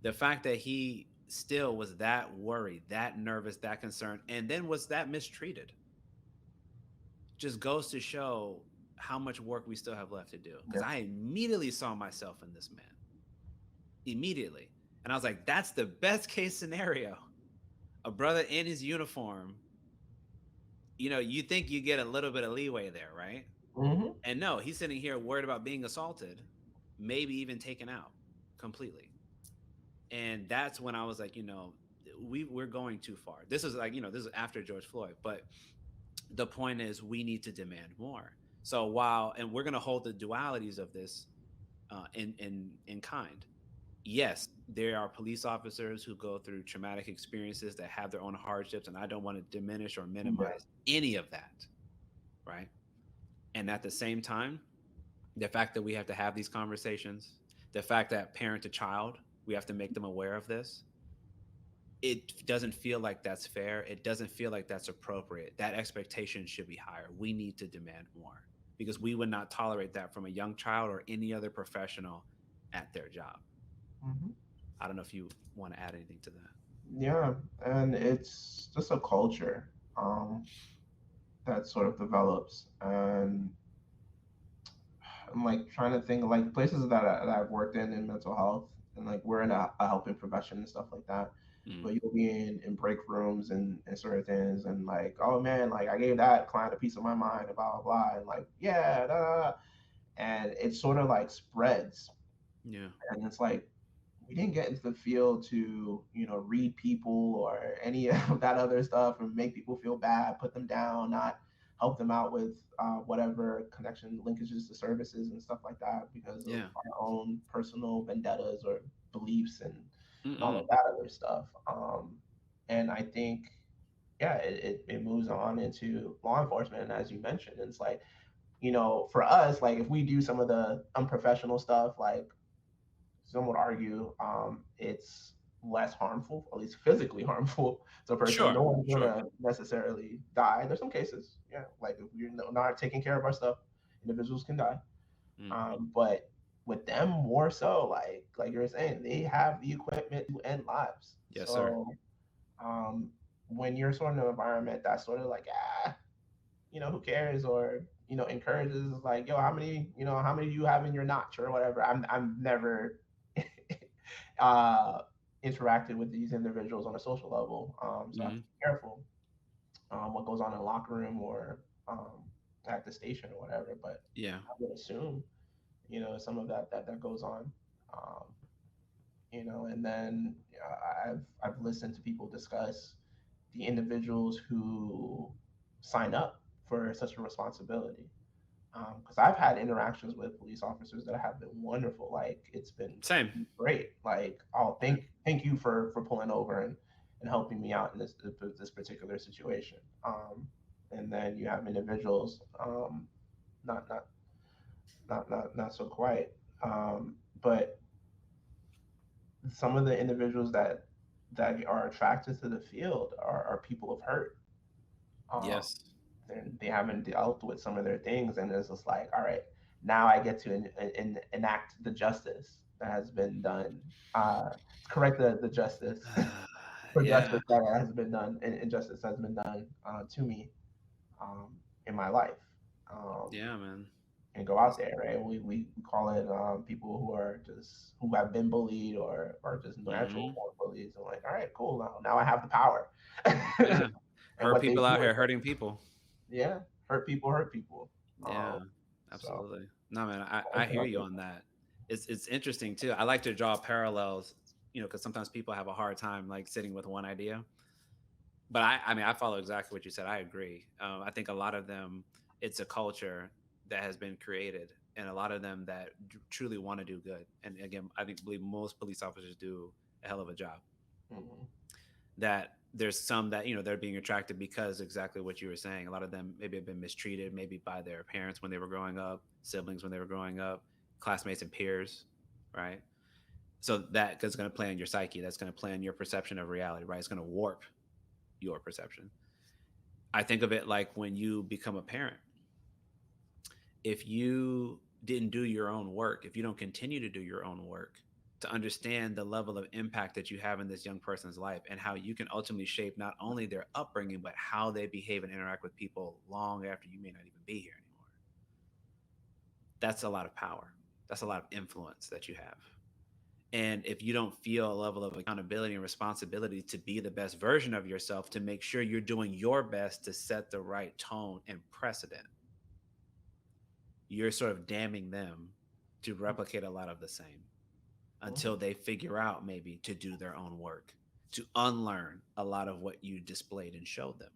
Speaker 1: The fact that he still was that worried, that nervous, that concerned, and then was that mistreated just goes to show how much work we still have left to do. Because
Speaker 2: Yeah.
Speaker 1: I immediately saw myself in this man, immediately. And I was like, that's the best case scenario. A brother in his uniform, you think you get a little bit of leeway there, right?
Speaker 2: Hmm.
Speaker 1: And no, he's sitting here worried about being assaulted, maybe even taken out completely. And that's when I was like, we're going too far. This is like, this is after George Floyd, but the point is we need to demand more. So while, and we're going to hold the dualities of this in kind. Yes, there are police officers who go through traumatic experiences that have their own hardships, and I don't want to diminish or
Speaker 2: Yeah.
Speaker 1: minimize any of that, right? And at the same time, the fact that we have to have these conversations, the fact that parent to child, we have to make them aware of this, it doesn't feel like that's fair. It doesn't feel like that's appropriate. That expectation should be higher. We need to demand more because we would not tolerate that from a young child or any other professional at their job.
Speaker 2: Hmm.
Speaker 1: I don't know if you want to add anything to that.
Speaker 2: Yeah, and it's just a culture that sort of develops, and I'm like trying to think of like places that I've worked in mental health, and like we're in a helping profession and stuff like that.
Speaker 1: Mm.
Speaker 2: But you'll be in break rooms and sort of things, and like, oh man, like I gave that client a piece of my mind, and blah blah blah, and like, yeah, da, da, da. And it sort of like spreads,
Speaker 1: Yeah.
Speaker 2: and it's like we didn't get into the field to read people or any of that other stuff and make people feel bad, put them down, not help them out with whatever connection linkages to services and stuff like that because of
Speaker 1: Yeah.
Speaker 2: our own personal vendettas or beliefs and all of
Speaker 1: Mm-mm.
Speaker 2: that other stuff. And I think yeah, it moves on into law enforcement, and as you mentioned, it's like for us, like if we do some of the unprofessional stuff, like some would argue it's less harmful, at least physically harmful to a person. No
Speaker 1: Sure.
Speaker 2: one's
Speaker 1: Sure.
Speaker 2: gonna necessarily die. There's some cases, yeah, like if we're not taking care of our stuff, individuals can die.
Speaker 1: Mm.
Speaker 2: But with them more so, like you're saying, they have the equipment to end lives.
Speaker 1: Yes, sir.
Speaker 2: So um, when you're sort of in an environment that's sort of like who cares, or encourages like, yo, how many do you have in your notch or whatever. I'm never uh, interacted with these individuals on a social level, so I have to
Speaker 1: Mm.
Speaker 2: be careful what goes on in the locker room or at the station or whatever. But
Speaker 1: Yeah.
Speaker 2: I would assume some of that goes on. Um, and then I've listened to people discuss the individuals who sign up for such a responsibility. Because I've had interactions with police officers that have been wonderful. Like it's been
Speaker 1: Same.
Speaker 2: great. Like, oh,
Speaker 1: Yeah.
Speaker 2: thank you for pulling over and helping me out in this particular situation. And then you have individuals, not not not so quiet, but some of the individuals that are attracted to the field are people of hurt. Um,
Speaker 1: Yes.
Speaker 2: they haven't dealt with some of their things, and it's just like, all right, now I get to enact the justice that has been done, correct the justice for
Speaker 1: Yeah.
Speaker 2: justice that has been done, and injustice has been done to me um, in my life. Um,
Speaker 1: Yeah, man.
Speaker 2: and go out there, right? We call it people who have been bullied or just natural
Speaker 1: Hmm.
Speaker 2: born bullies. And like, all right, cool. Now I have the power,
Speaker 1: Yeah.
Speaker 2: and
Speaker 1: Hurt
Speaker 2: what they
Speaker 1: people out
Speaker 2: do is
Speaker 1: here hurting people.
Speaker 2: yeah, hurt people hurt people.
Speaker 1: Yeah,
Speaker 2: So
Speaker 1: absolutely. No, man, I
Speaker 2: anything
Speaker 1: hear
Speaker 2: like
Speaker 1: you
Speaker 2: that.
Speaker 1: on that. It's interesting too. I like to draw parallels, because sometimes people have a hard time like sitting with one idea. But I mean, I follow exactly what you said. I agree. I think a lot of them, it's a culture that has been created, and a lot of them that truly want to do good. And again, believe most police officers do a hell of a job.
Speaker 2: Mhm.
Speaker 1: That there's some that they're being attracted because exactly what you were saying. A lot of them maybe have been mistreated, maybe by their parents when they were growing up, siblings when they were growing up, classmates and peers, right? So that is going to play on your psyche. That's going to play on your perception of reality, right? It's going to warp your perception. I think of it like when you become a parent. if you didn't do your own work, if you don't continue to do your own work to understand the level of impact that you have in this young person's life and how you can ultimately shape not only their upbringing, but how they behave and interact with people long after you may not even be here anymore. That's a lot of power. That's a lot of influence that you have. And if you don't feel a level of accountability and responsibility to be the best version of yourself, to make sure you're doing your best to set the right tone and precedent, you're sort of damning them to replicate a lot of the same
Speaker 2: Mhm.
Speaker 1: until they figure out maybe to do their own work, to unlearn a lot of what you displayed and showed them.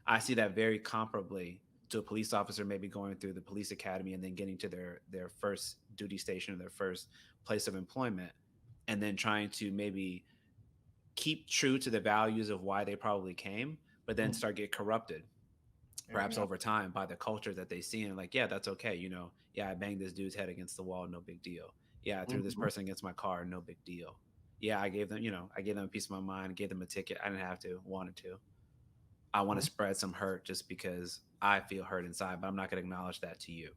Speaker 1: I see that very comparably to a police officer maybe going through the police academy and then getting to their first duty station or their first place of employment, and then trying to maybe keep true to the values of why they probably came, but then
Speaker 2: Mhm.
Speaker 1: start get corrupted perhaps
Speaker 2: Yeah.
Speaker 1: over time by the culture that they see and like, yeah, that's okay. Yeah, I banged this dude's head against the wall, no big deal. Yeah, I threw this
Speaker 2: Mhm.
Speaker 1: person against my car, no big deal. Yeah, I gave them a piece of my mind, gave them a ticket. I didn't have to, wanted to. I want to
Speaker 2: Mhm.
Speaker 1: spread some hurt just because I feel hurt inside, but I'm not going to acknowledge that to you.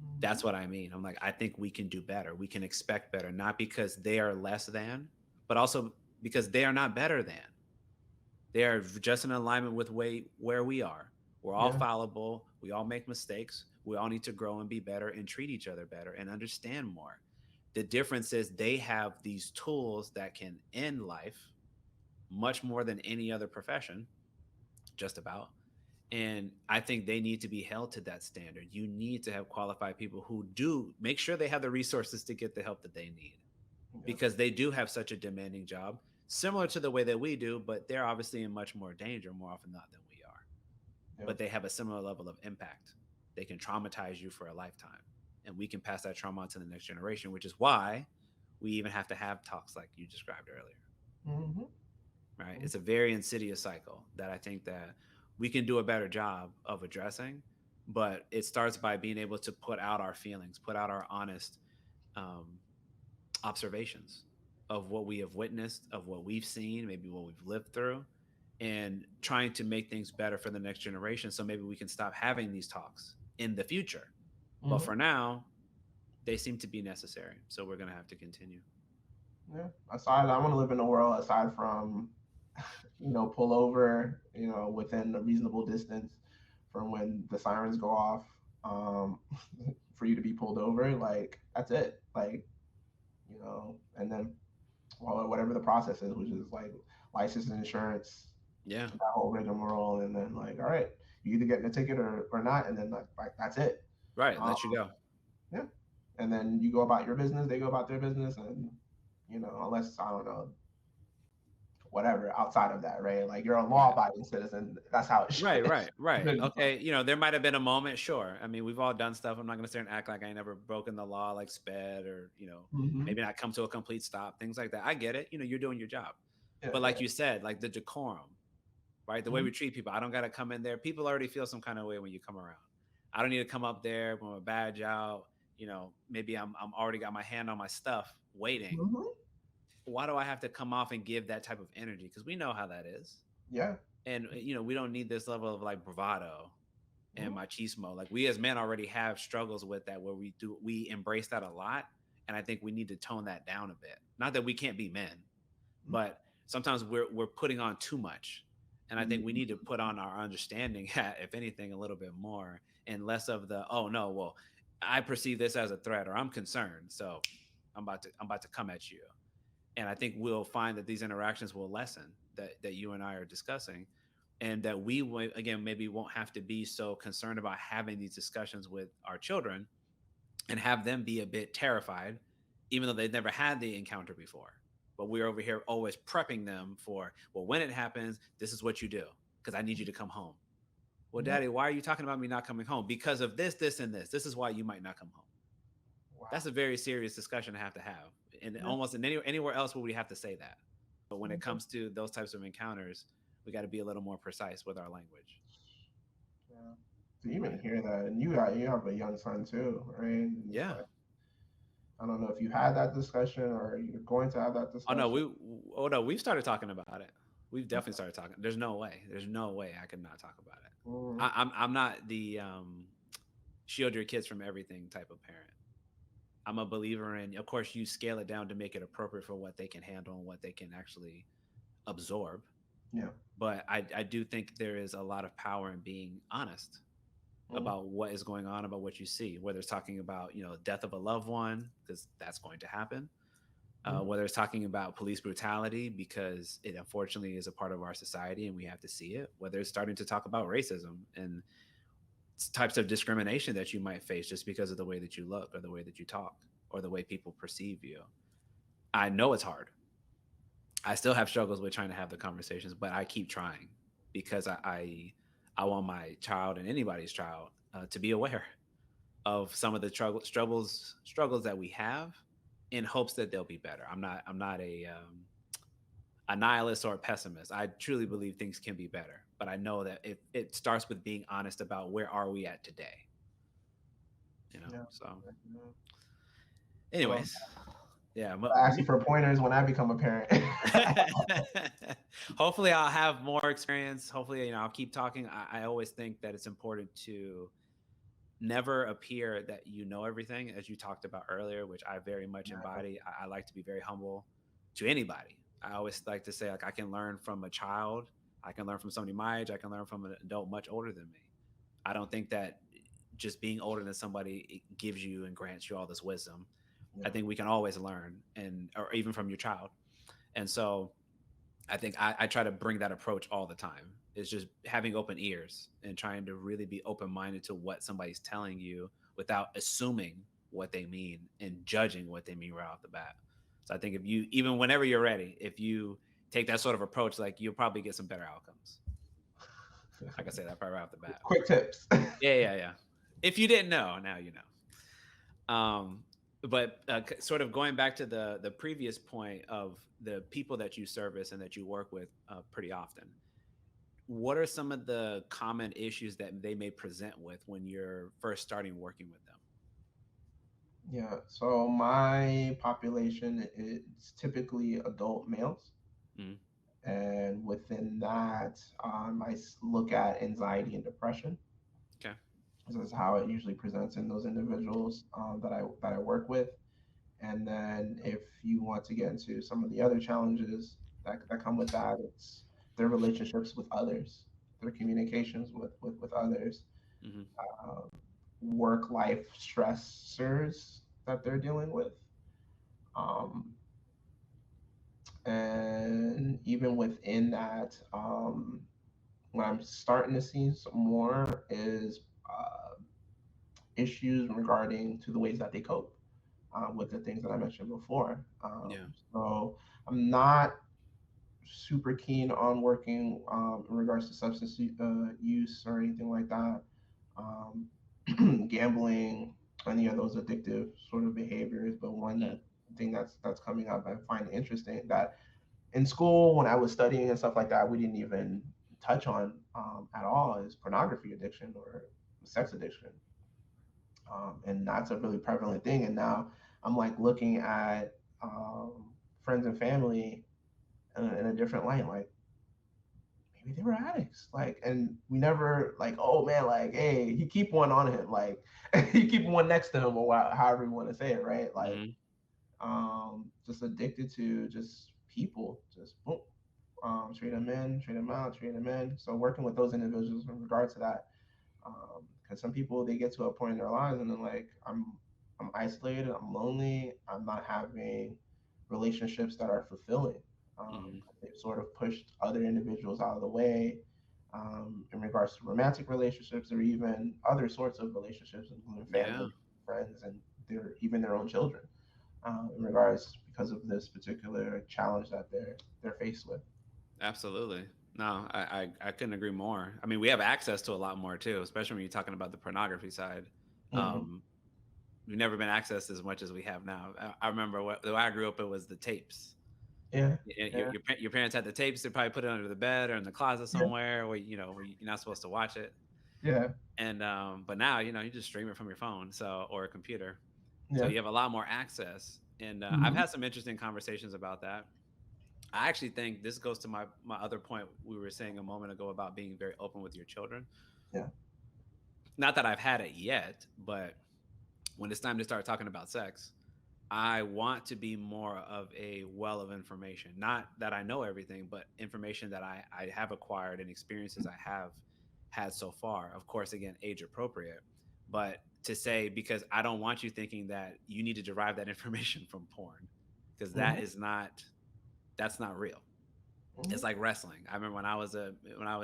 Speaker 2: Mhm.
Speaker 1: That's what I mean. I'm like, I think we can do better. We can expect better, not because they are less than, but also because they are not better than. They are just in alignment with where we are. We're all
Speaker 2: Yeah.
Speaker 1: fallible. We all make mistakes. We all need to grow and be better and treat each other better and understand more. The difference is they have these tools that can end life much more than any other profession, just about. And I think they need to be held to that standard. You need to have qualified people who do make sure they have the resources to get the help that they need
Speaker 2: Yeah.
Speaker 1: because they do have such a demanding job, similar to the way that we do, but they're obviously in much more danger more often not than we are.
Speaker 2: Yeah.
Speaker 1: But they have a similar level of impact. They can traumatize you for a lifetime. And we can pass that trauma on to the next generation, which is why we even have to have talks like you described earlier.
Speaker 2: Mhm.
Speaker 1: Right?
Speaker 2: Mhm.
Speaker 1: It's a very insidious cycle that I think that we can do a better job of addressing, but it starts by being able to put out our feelings, put out our honest um, observations of what we have witnessed, of what we've seen, maybe what we've lived through, and trying to make things better for the next generation. So maybe we can stop having these talks in the future. But
Speaker 2: Mhm.
Speaker 1: for now, they seem to be necessary. So we're going to have to continue.
Speaker 2: Yeah. Aside, I want to live in a world aside from, pull over, within a reasonable distance from when the sirens go off, um, for you to be pulled over. Like that's it. Like, and then, well, whatever the process is, which is like license and insurance,
Speaker 1: Yeah.
Speaker 2: that whole rigmarole, and then like, all right, you either getting a ticket or not, and then like that's it.
Speaker 1: Right.
Speaker 2: Um,
Speaker 1: Let you go.
Speaker 2: yeah, and then you go about your business, they go about their business, and unless I don't know whatever outside of that, right? Like you're a
Speaker 1: Right.
Speaker 2: law-abiding citizen. That's how it
Speaker 1: Right,
Speaker 2: should,
Speaker 1: right, right.
Speaker 2: should go.
Speaker 1: Okay, there might have been a moment, sure. I mean, we've all done stuff. I'm not going to sit and act like I ain't never broken the law, like sped or,
Speaker 2: Hmm.
Speaker 1: maybe not come to a complete stop, things like that. I get it. You're doing your job.
Speaker 2: Yeah,
Speaker 1: But like
Speaker 2: yeah.
Speaker 1: you said, like the decorum, right? The way
Speaker 2: Hmm.
Speaker 1: we treat people, I don't got to come in there. People already feel some kind of way when you come around. I don't need to come up there with my badge out. Maybe I'm already got my hand on my stuff waiting.
Speaker 2: Hmm.
Speaker 1: Why do I have to come off and give that type of energy? Because we know how that is.
Speaker 2: Yeah.
Speaker 1: And, we don't need this level of like bravado and
Speaker 2: Hmm.
Speaker 1: machismo. Like we as men already have struggles with that where we embrace that a lot. And I think we need to tone that down a bit. Not that we can't be men, but sometimes we're putting on too much. And I think we
Speaker 2: Hmm.
Speaker 1: need to put on our understanding hat, if anything, a little bit more and less of the, oh no, well, I perceive this as a threat or I'm concerned. So I'm about to come at you. And I think we'll find that these interactions will lessen that you and I are discussing, and that we will, again, maybe won't have to be so concerned about having these discussions with our children and have them be a bit terrified, even though they've never had the encounter before. But we're over here always prepping them for, well, when it happens, this is what you do because I need you to come home. Well,
Speaker 2: Yeah.
Speaker 1: daddy, why are you talking about me not coming home? Because of this, this, and this. This is why you might not come home.
Speaker 2: Wow.
Speaker 1: That's a very serious discussion to have. And
Speaker 2: Yeah.
Speaker 1: almost anywhere else would we have to say that. But when it
Speaker 2: Okay.
Speaker 1: comes to those types of encounters, we got to be a little more precise with our language.
Speaker 2: Yeah. To even
Speaker 1: Right.
Speaker 2: hear that, and you have a young son too, right? And it's
Speaker 1: Yeah.
Speaker 2: like I don't know if you had that discussion or you're going to have that
Speaker 1: Oh no,
Speaker 2: discussion.
Speaker 1: we've started talking about it. We've definitely
Speaker 2: Okay.
Speaker 1: started talking. There's no way. There's no way I could not talk about it.
Speaker 2: Mm-hmm.
Speaker 1: I'm not the shield your kids from everything type of parent. I'm a believer in, of course, you scale it down to make it appropriate for what they can handle and what they can actually absorb.
Speaker 2: Yeah.
Speaker 1: But I do think there is a lot of power in being honest
Speaker 2: Mm,
Speaker 1: about what is going on, about what you see, whether it's talking about, death of a loved one, because that's going to happen,
Speaker 2: mm,
Speaker 1: whether it's talking about police brutality, because it unfortunately is a part of our society and we have to see it, whether it's starting to talk about racism and types of discrimination that you might face just because of the way that you look or the way that you talk or the way people perceive you. I know it's hard. I still have struggles with trying to have the conversations, but I keep trying because I want my child and anybody's child to be aware of some of the struggles that we have, in hopes that they'll be better. I'm not a nihilist or a pessimist. I truly believe things can be better, but I know that it starts with being honest about where are we at today.
Speaker 2: yeah.
Speaker 1: So,
Speaker 2: Yeah. Well,
Speaker 1: anyways, yeah.
Speaker 2: I ask you for pointers when I become a parent.
Speaker 1: Hopefully I'll have more experience. Hopefully, I'll keep talking. I always think that it's important to never appear that you know everything, as you talked about earlier, which I very much
Speaker 2: Yeah.
Speaker 1: embody. I like to be very humble to anybody. I always like to say, like, I can learn from a child, I can learn from somebody my age, I can learn from an adult much older than me. I don't think that just being older than somebody gives you and grants you all this wisdom. I
Speaker 2: Yeah.
Speaker 1: think we can always learn, and or even from your child. And so I think I try to bring that approach all the time. It's just having open ears and trying to really be open minded to what somebody's telling you without assuming what they mean and judging what they mean right off the bat. So I think if you, even whenever you're ready, if you take that sort of approach, like, you'll probably get some better outcomes. I can say that probably right off the bat.
Speaker 2: Quick tips.
Speaker 1: Yeah, yeah, yeah. If you didn't know, now you know. But sort of going back to the previous point of the people that you service and that you work with pretty often, what are some of the common issues that they may present with when you're first starting working with them?
Speaker 2: Yeah. So my population is typically adult males.
Speaker 1: Mm,
Speaker 2: And within that, look at anxiety and depression.
Speaker 1: okay.
Speaker 2: This is how it usually presents in those individuals that I work with. And then if you want to get into some of the other challenges that come with that, it's their relationships with others, their communications with others,
Speaker 1: Hmm.
Speaker 2: uh, work life stressors that they're dealing with. Um, and even within that, what I'm starting to see some more is issues regarding to the ways that they cope with the things that I mentioned before.
Speaker 1: Yeah.
Speaker 2: So I'm not super keen on working in regards to substance use or anything like that. Gambling, any of those addictive sort of behaviors, but one
Speaker 1: Mm,
Speaker 2: that thing that's coming up I find interesting that in school when I was studying and stuff like that, we didn't even touch on at all is pornography addiction or sex addiction, and that's a really prevalent thing. And now I'm like looking at friends and family in a different light, like maybe they were addicts, like, and we never like, oh man, like, hey, you keep one on him, like, you keep one next to him, or however you want to say it, right? Like,
Speaker 1: mm,
Speaker 2: just addicted to just people, just boom, treat them in, treat them out, treat them in. So working with those individuals in regard to that, because some people they get to a point in their lives and they're like, I'm isolated, I'm lonely, I'm not having relationships that are fulfilling.
Speaker 1: mm,
Speaker 2: They've sort of pushed other individuals out of the way in regards to romantic relationships or even other sorts of relationships, including
Speaker 1: yeah.
Speaker 2: family, friends, and even their own children in regards because of this particular challenge that they're faced with.
Speaker 1: Absolutely. No, I couldn't agree more. I mean, we have access to a lot more too, especially when you're talking about the pornography side.
Speaker 2: Mm-hmm.
Speaker 1: Um, we've never been accessed as much as we have now. I remember the way I grew up, it was the tapes.
Speaker 2: Yeah, yeah,
Speaker 1: Your parents had the tapes. They probably put it under the bed or in the closet
Speaker 2: yeah,
Speaker 1: somewhere where you're not supposed to watch it.
Speaker 2: yeah,
Speaker 1: And but now you just stream it from your phone, so, or a computer, so
Speaker 2: yeah.
Speaker 1: you have a lot more access. And I've
Speaker 2: Mm-hmm.
Speaker 1: had some interesting conversations about that. I actually think this goes to my other point we were saying a moment ago about being very open with your children.
Speaker 2: Yeah,
Speaker 1: not that I've had it yet, but when it's time to start talking about sex, I want to be more of a well of information. Not that I know everything, but information that I have acquired and experiences I have had so far. Of course, again, age appropriate. But to say, because I don't want you thinking that you need to derive that information from porn, because
Speaker 2: Hmm.
Speaker 1: that's not real. It's
Speaker 2: Hmm.
Speaker 1: like wrestling. I remember when I was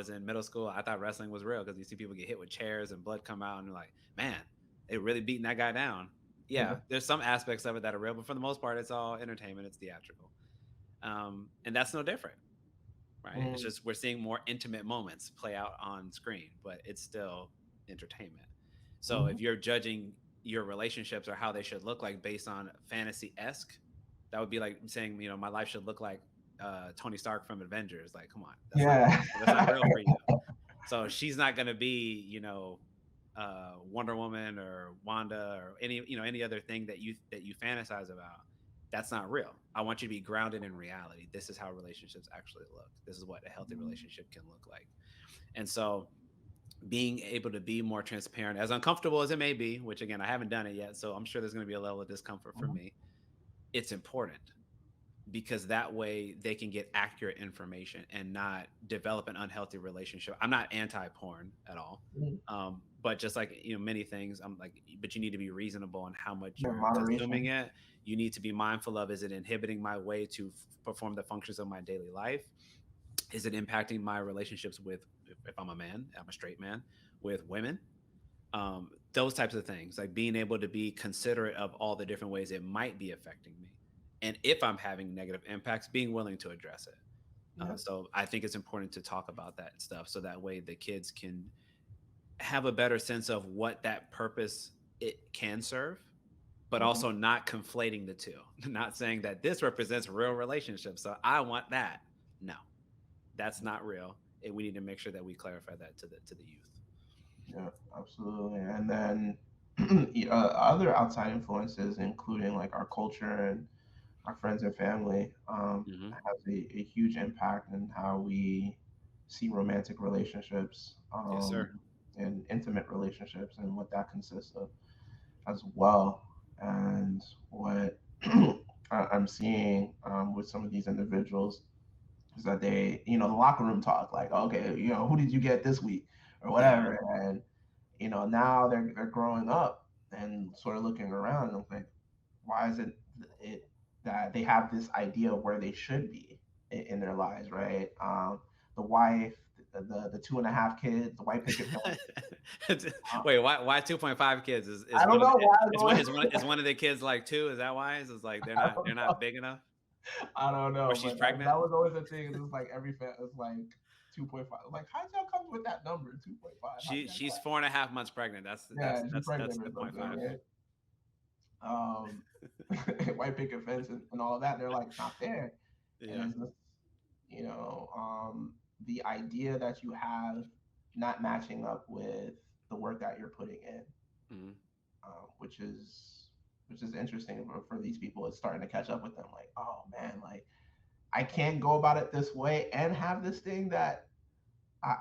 Speaker 1: in middle school, I thought wrestling was real because you see people get hit with chairs and blood come out, and you're like, man, they really beating that guy down. Yeah,
Speaker 2: Yeah.
Speaker 1: there's some aspects of it that are real, but for the most part, it's all entertainment. It's theatrical, and that's no different, right? It's
Speaker 2: Hmm.
Speaker 1: just we're seeing more intimate moments play out on screen, but it's still entertainment. So
Speaker 2: Hmm.
Speaker 1: if you're judging your relationships or how they should look like based on fantasy esque, that would be like saying, my life should look like Tony Stark from Avengers. Like, come on,
Speaker 2: Yeah.
Speaker 1: that's not real for you. So she's not going to be, Wonder Woman or Wanda or any other thing that you fantasize about. That's not real. I want you to be grounded in reality. This is how relationships actually look. This is what a healthy relationship can look like. And so being able to be more transparent, as uncomfortable as it may be, which again, I haven't done it yet, so I'm sure there's going to be a level of discomfort for
Speaker 2: Mhm.
Speaker 1: me. It's important because that way they can get accurate information and not develop an unhealthy relationship. I'm not anti-porn at all.
Speaker 2: Mhm.
Speaker 1: But just like many things, I'm like, but you need to be reasonable on how much
Speaker 2: Yeah,
Speaker 1: you're consuming
Speaker 2: moderation.
Speaker 1: it. You need to be mindful of, is it inhibiting my way to perform the functions of my daily life? Is it impacting my relationships with, if I'm a man, I'm a straight man, with women? Those types of things, like being able to be considerate of all the different ways it might be affecting me, and if I'm having negative impacts, being willing to address it.
Speaker 2: Yeah.
Speaker 1: So I think it's important to talk about that stuff, so that way the kids can have a better sense of what that purpose it can serve, but
Speaker 2: Hmm.
Speaker 1: also not conflating the two. Not saying that this represents real relationships, so I want that. No, that's not real. And we need to make sure that we clarify that to the youth.
Speaker 2: Yeah, absolutely. And then other outside influences, including like our culture and our friends and family,
Speaker 1: Hmm.
Speaker 2: has a huge impact in how we see romantic relationships,
Speaker 1: Yes, sir.
Speaker 2: and intimate relationships and what that consists of as well. And what I'm seeing with some of these individuals is that they, the locker room talk, like, okay, who did you get this week or
Speaker 1: Yeah.
Speaker 2: whatever. And, now they're growing up and sort of looking around and like, why is it that they have this idea of where they should be in their lives, right? The wife, the 2.5 kids, the white picket fence.
Speaker 1: Wait, why 2.5 kids?
Speaker 2: I don't know why.
Speaker 1: Is one of the kids like two? Is that why? It's like
Speaker 2: I
Speaker 1: they're
Speaker 2: don't know.
Speaker 1: not big enough,
Speaker 2: I don't
Speaker 1: or
Speaker 2: know,
Speaker 1: she's
Speaker 2: but that
Speaker 1: pregnant?
Speaker 2: was always a thing. It was like it's like 2.5. Like, how'd y'all come with that number, 2.5? How did that
Speaker 1: She's 4.5 months pregnant.
Speaker 2: Yeah, she's
Speaker 1: That's
Speaker 2: pregnant or
Speaker 1: the point
Speaker 2: something,
Speaker 1: five.
Speaker 2: right? Um, white picket fence and all of that. They're like, it's not fair. And
Speaker 1: Yeah.
Speaker 2: it's just, you know, um, the idea that you have not matching up with the work that you're putting in,
Speaker 1: Hmm.
Speaker 2: which is interesting for these people. It's starting to catch up with them. Like, oh man, like I can't go about it this way and have this thing that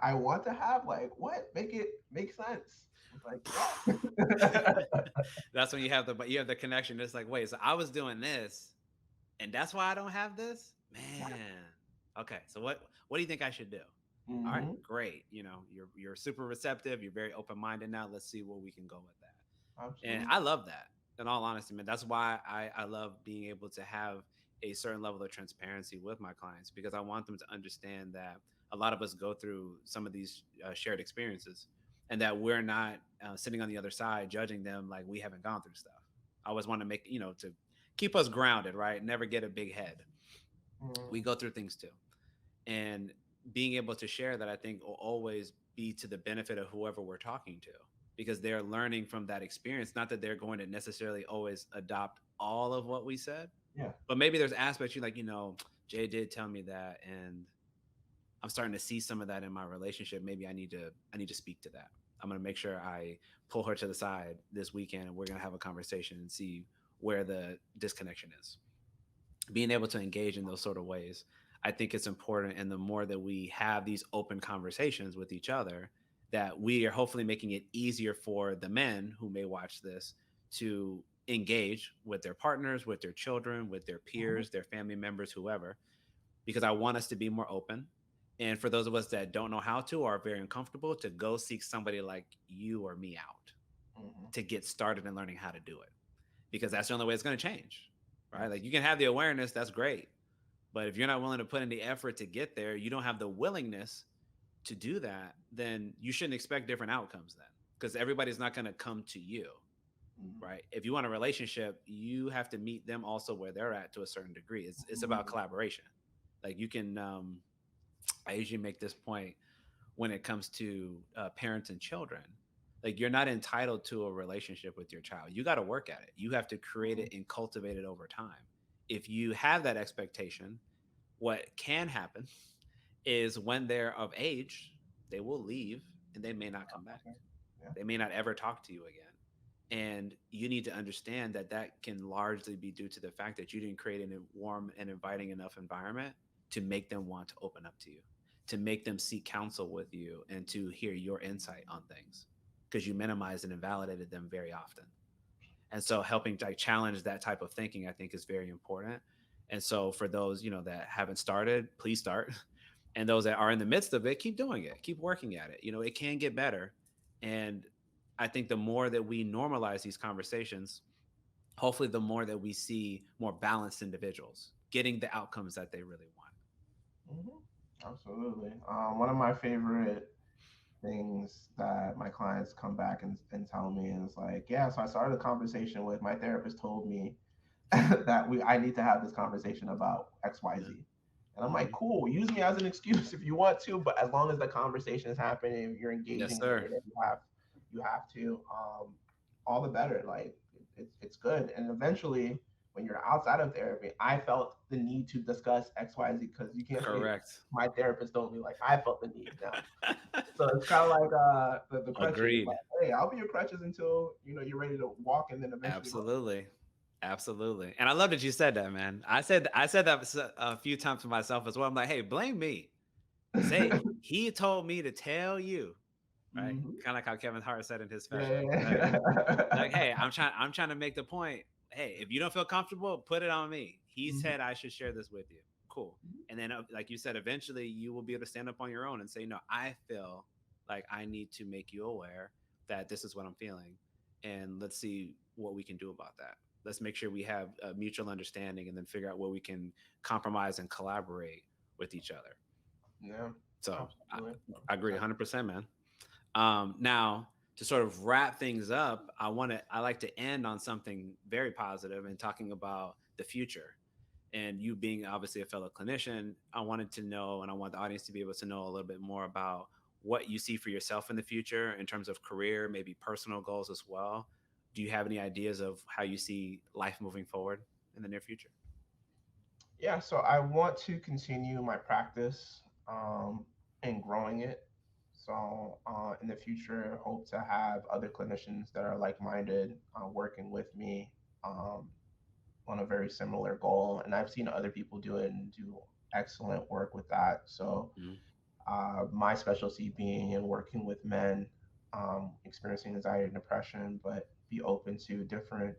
Speaker 2: I want to have. Like, what? Make it make sense. It's like, yeah.
Speaker 1: That's when you have the connection. It's like, wait, so I was doing this, and that's why I don't have this, man. Okay, so what do you think I should do? All right,
Speaker 2: Hmm.
Speaker 1: great. You're super receptive. You're very open minded now. Let's see where we can go with that. And
Speaker 2: Absolutely.
Speaker 1: I love that. In all honesty, man, that's why I love being able to have a certain level of transparency with my clients, because I want them to understand that a lot of us go through some of these shared experiences, and that we're not sitting on the other side judging them like we haven't gone through stuff. I always want to make, to keep us grounded, right? Never get a big head. We
Speaker 2: Mm.
Speaker 1: go through things too. And being able to share that, I think, will always be to the benefit of whoever we're talking to, because they're learning from that experience. Not that they're going to necessarily always adopt all of what we said,
Speaker 2: Yeah.
Speaker 1: but maybe there's aspects you're like, Jay did tell me that, and I'm starting to see some of that in my relationship. Maybe I need to speak to that. I'm going to make sure I pull her to the side this weekend, and we're going to have a conversation and see where the disconnection is. Being able to engage in those sort of ways, I think it's important. And the more that we have these open conversations with each other, that we are hopefully making it easier for the men who may watch this to engage with their partners, with their children, with their
Speaker 2: Mhm.
Speaker 1: peers, their family members, whoever, because I want us to be more open. And for those of us that don't know how to or are very uncomfortable, to go seek somebody like you or me out
Speaker 2: Mhm.
Speaker 1: to get started in learning how to do it, because that's the only way it's going to change, right? Like
Speaker 2: Yes.
Speaker 1: you can have the awareness, that's great. But if you're not willing to put in the effort to get there, you don't have the willingness to do that, then you shouldn't expect different outcomes then, because everybody's not going to come to you,
Speaker 2: Mhm.
Speaker 1: right? If you want a relationship, you have to meet them also where they're at to a certain degree. It's about
Speaker 2: Mhm.
Speaker 1: collaboration. Like you can, I usually make this point when it comes to parents and children. Like you're not entitled to a relationship with your child. You got to work at it. You have to create
Speaker 2: Mhm.
Speaker 1: it and cultivate it over time. If you have that expectation, what can happen is when they're of age, they will leave and they may not come back.
Speaker 2: Okay. Yeah.
Speaker 1: They may not ever talk to you again. And you need to understand that that can largely be due to the fact that you didn't create a warm and inviting enough environment to make them want to open up to you, to make them seek counsel with you, and to hear your insight on things, because you minimized and invalidated them very often. And so helping to like challenge that type of thinking, I think, is very important. And so for those, that haven't started, please start. And those that are in the midst of it, keep doing it, keep working at it. It can get better. And I think the more that we normalize these conversations, hopefully the more that we see more balanced individuals getting the outcomes that they really want.
Speaker 2: Mhm. Absolutely. One of my favorite things that my clients come back and tell me is like, yeah, so I started a conversation with my therapist told me that I need to have this conversation about
Speaker 1: Yeah.
Speaker 2: XYZ. And I'm like,
Speaker 1: Hmm.
Speaker 2: cool, use me as an excuse if you want to, but as long as the conversation is happening, if you're
Speaker 1: Yes,
Speaker 2: engaging the
Speaker 1: sir.
Speaker 2: way that you have to, all the better. Like it's good. And eventually, when you're outside of therapy, I felt the need to discuss XYZ because you can't say
Speaker 1: Correct.
Speaker 2: my therapist told me, like I felt the need now. So it's kind of like the crutches.
Speaker 1: Agreed.
Speaker 2: Like, hey, I'll be your crutches until you're ready to walk, and then eventually go.
Speaker 1: Absolutely. Absolutely. And I love that you said that, man. I said that a few times to myself as well. I'm like, hey, blame me. Say he told me to tell you, right?
Speaker 2: Hmm.
Speaker 1: Kind of like how Kevin Hart said in his
Speaker 2: Yeah,
Speaker 1: special. Like,
Speaker 2: yeah.
Speaker 1: hey, I'm trying to make the point. Hey, if you don't feel comfortable, put it on me. He
Speaker 2: Mhm.
Speaker 1: said I should share this with you. Cool. And then, like you said, eventually you will be able to stand up on your own and say, no, I feel like I need to make you aware that this is what I'm feeling, and let's see what we can do about that. Let's make sure we have a mutual understanding, and then figure out where we can compromise and collaborate with each other.
Speaker 2: Yeah,
Speaker 1: So
Speaker 2: absolutely.
Speaker 1: I agree
Speaker 2: 100%.
Speaker 1: 100%, man. Now, to sort of wrap things up, I like to end on something very positive and talking about the future. And you being obviously a fellow clinician, I wanted to know, and I want the audience to be able to know a little bit more about what you see for yourself in the future in terms of career, maybe personal goals as well. Do you have any ideas of how you see life moving forward in the near future?
Speaker 2: Yeah, so I want to continue my practice and growing it. So in the future, hope to have other clinicians that are like-minded working with me um, on a very similar goal. And I've seen other people do it and do excellent work with that. So
Speaker 1: Mm-hmm.
Speaker 2: my specialty being in working with men experiencing anxiety and depression, but be open to different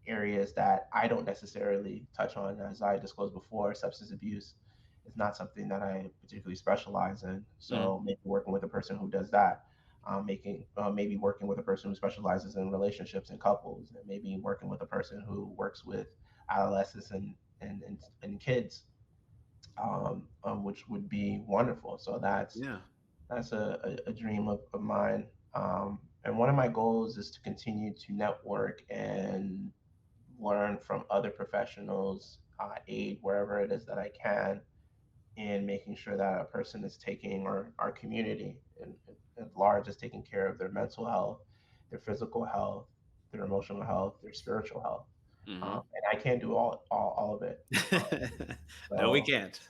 Speaker 2: areas that I don't necessarily touch on. As I disclosed before, substance abuse is not something that I particularly specialize in.
Speaker 1: Mm-hmm.
Speaker 2: So maybe working with a person who does that, making maybe working with a person who specializes in relationships and couples, and maybe working with a person who works with adolescents and kids, which would be wonderful. So
Speaker 1: Yeah.
Speaker 2: that's a dream of mine. And one of my goals is to continue to network and learn from other professionals, aid wherever it is that I can, in making sure that a person is taking, or our community at large is taking care of their mental health, their physical health, their emotional health, their spiritual health.
Speaker 1: Mm-hmm.
Speaker 2: And I can't do all of it.
Speaker 1: No, we
Speaker 2: So
Speaker 1: can't.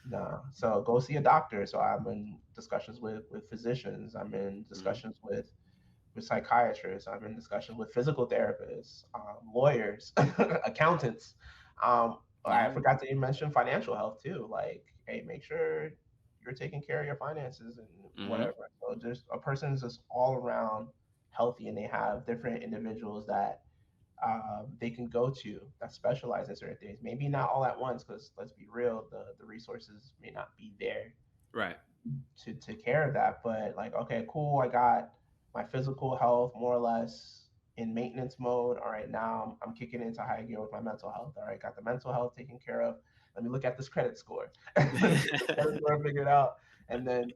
Speaker 2: no. So go see a doctor. So I'm in discussions with physicians. I'm in
Speaker 1: Mm-hmm.
Speaker 2: discussions with psychiatrists. I'm in discussions with physical therapists, lawyers, accountants. I
Speaker 1: Yeah.
Speaker 2: forgot to even mention financial health too. Like, hey, make sure you're taking care of your finances and
Speaker 1: Hmm.
Speaker 2: whatever. So just a person is just all around healthy, and they have different individuals that they can go to that specialize in certain things. Maybe not all at once, because let's be real, the resources may not be there
Speaker 1: Right.
Speaker 2: to take care of that. But like, okay, cool, I got my physical health more or less in maintenance mode. All right, now I'm kicking into high gear with my mental health. All right, got the mental health taken care of. Let me look at this credit score. Let me get the credit score figured out, and then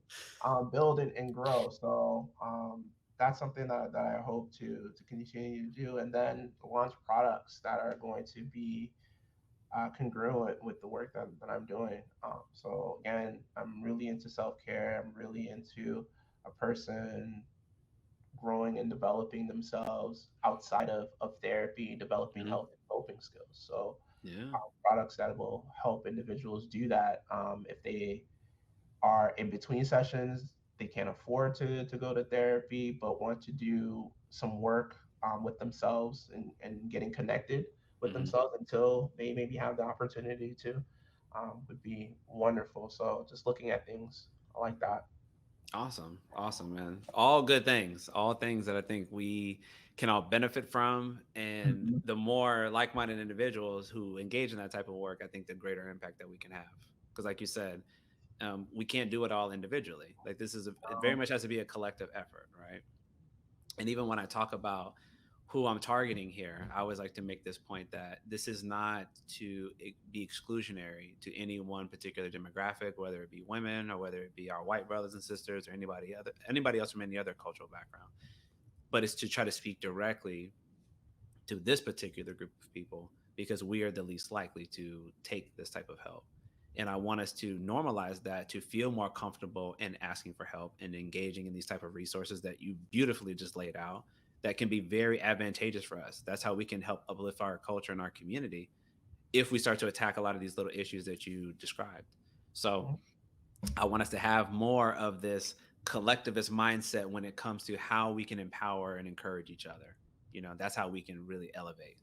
Speaker 2: build and grow. So that's something that I hope to continue to do, and then launch products that are going to be congruent with the work that I'm doing. So again, I'm really into self care. I'm really into a person growing and developing themselves outside of therapy, developing
Speaker 1: Hmm.
Speaker 2: health and coping skills. So
Speaker 1: Yeah.
Speaker 2: products that will help individuals do that if they are in between sessions, they can't afford to go to therapy, but want to do some work with themselves and getting connected with
Speaker 1: Hmm.
Speaker 2: themselves until they maybe have the opportunity to, would be wonderful. So just looking at things like that.
Speaker 1: Awesome. Awesome, man. All good things, all things that I think we can all benefit from. And
Speaker 2: Mhm.
Speaker 1: the more like minded individuals who engage in that type of work, I think the greater impact that we can have. Because, like you said, we can't do it all individually. Like, this is it very
Speaker 2: Um,
Speaker 1: much has to be a collective effort, right? And even when I talk about who I'm targeting here, I always like to make this point that this is not to be exclusionary to any one particular demographic, whether it be women or whether it be our white brothers and sisters or anybody else from any other cultural background. But it's to try to speak directly to this particular group of people because we are the least likely to take this type of help. And I want us to normalize that to feel more comfortable in asking for help and engaging in these type of resources that you beautifully just laid out that can be very advantageous for us. That's how we can help uplift our culture and our community if we start to attack a lot of these little issues that you described. So I want us to have more of this collectivist mindset when it comes to how we can empower and encourage each other. That's how we can really elevate.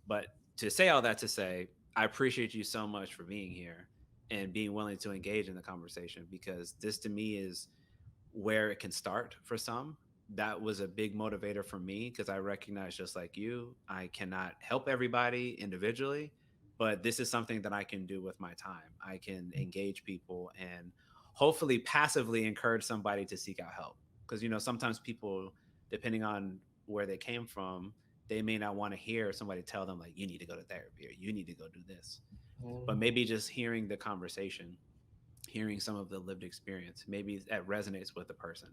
Speaker 1: But to say all that to say, I appreciate you so much for being here and being willing to engage in the conversation because this to me is where it can start for some. That was a big motivator for me because I recognize, just like you, I cannot help everybody individually, but this is something that I can do with my time. I can engage people and hopefully passively encourage somebody to seek out help. Because, sometimes people, depending on where they came from, they may not want to hear somebody tell them, like, you need to go to therapy or you need to go do this. But
Speaker 2: mhm.
Speaker 1: maybe just hearing the conversation, hearing some of the lived experience, maybe that resonates with the person.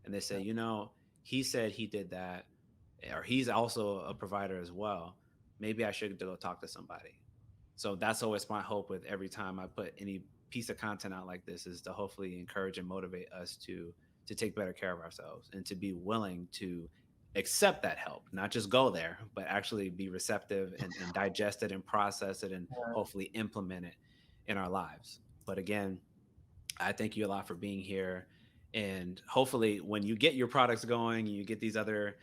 Speaker 1: And they say, he said he did that, or he's also a provider as well. Maybe I should go talk to somebody. So that's always my hope with every time I put any piece of content out like this is to hopefully encourage and motivate us to take better care of ourselves and to be willing to accept that help, not just go there, but actually be receptive and digest it and process it and
Speaker 2: Yeah,
Speaker 1: hopefully implement it in our lives. But again, I thank you a lot for being here. And hopefully, when you get your products going, you get these other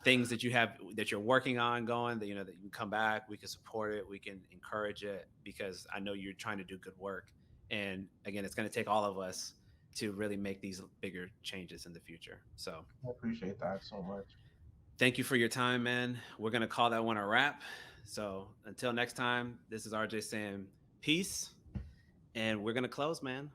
Speaker 1: things that you have that you're working on going, that that you can come back, we can support it, we can encourage it because I know you're trying to do good work. And again, it's going to take all of us to really make these bigger changes in the future. So,
Speaker 2: I appreciate that so much.
Speaker 1: thank you for your time, man. We're going to call that one a wrap. So, until next time, this is RJ saying peace, and we're going to close, man.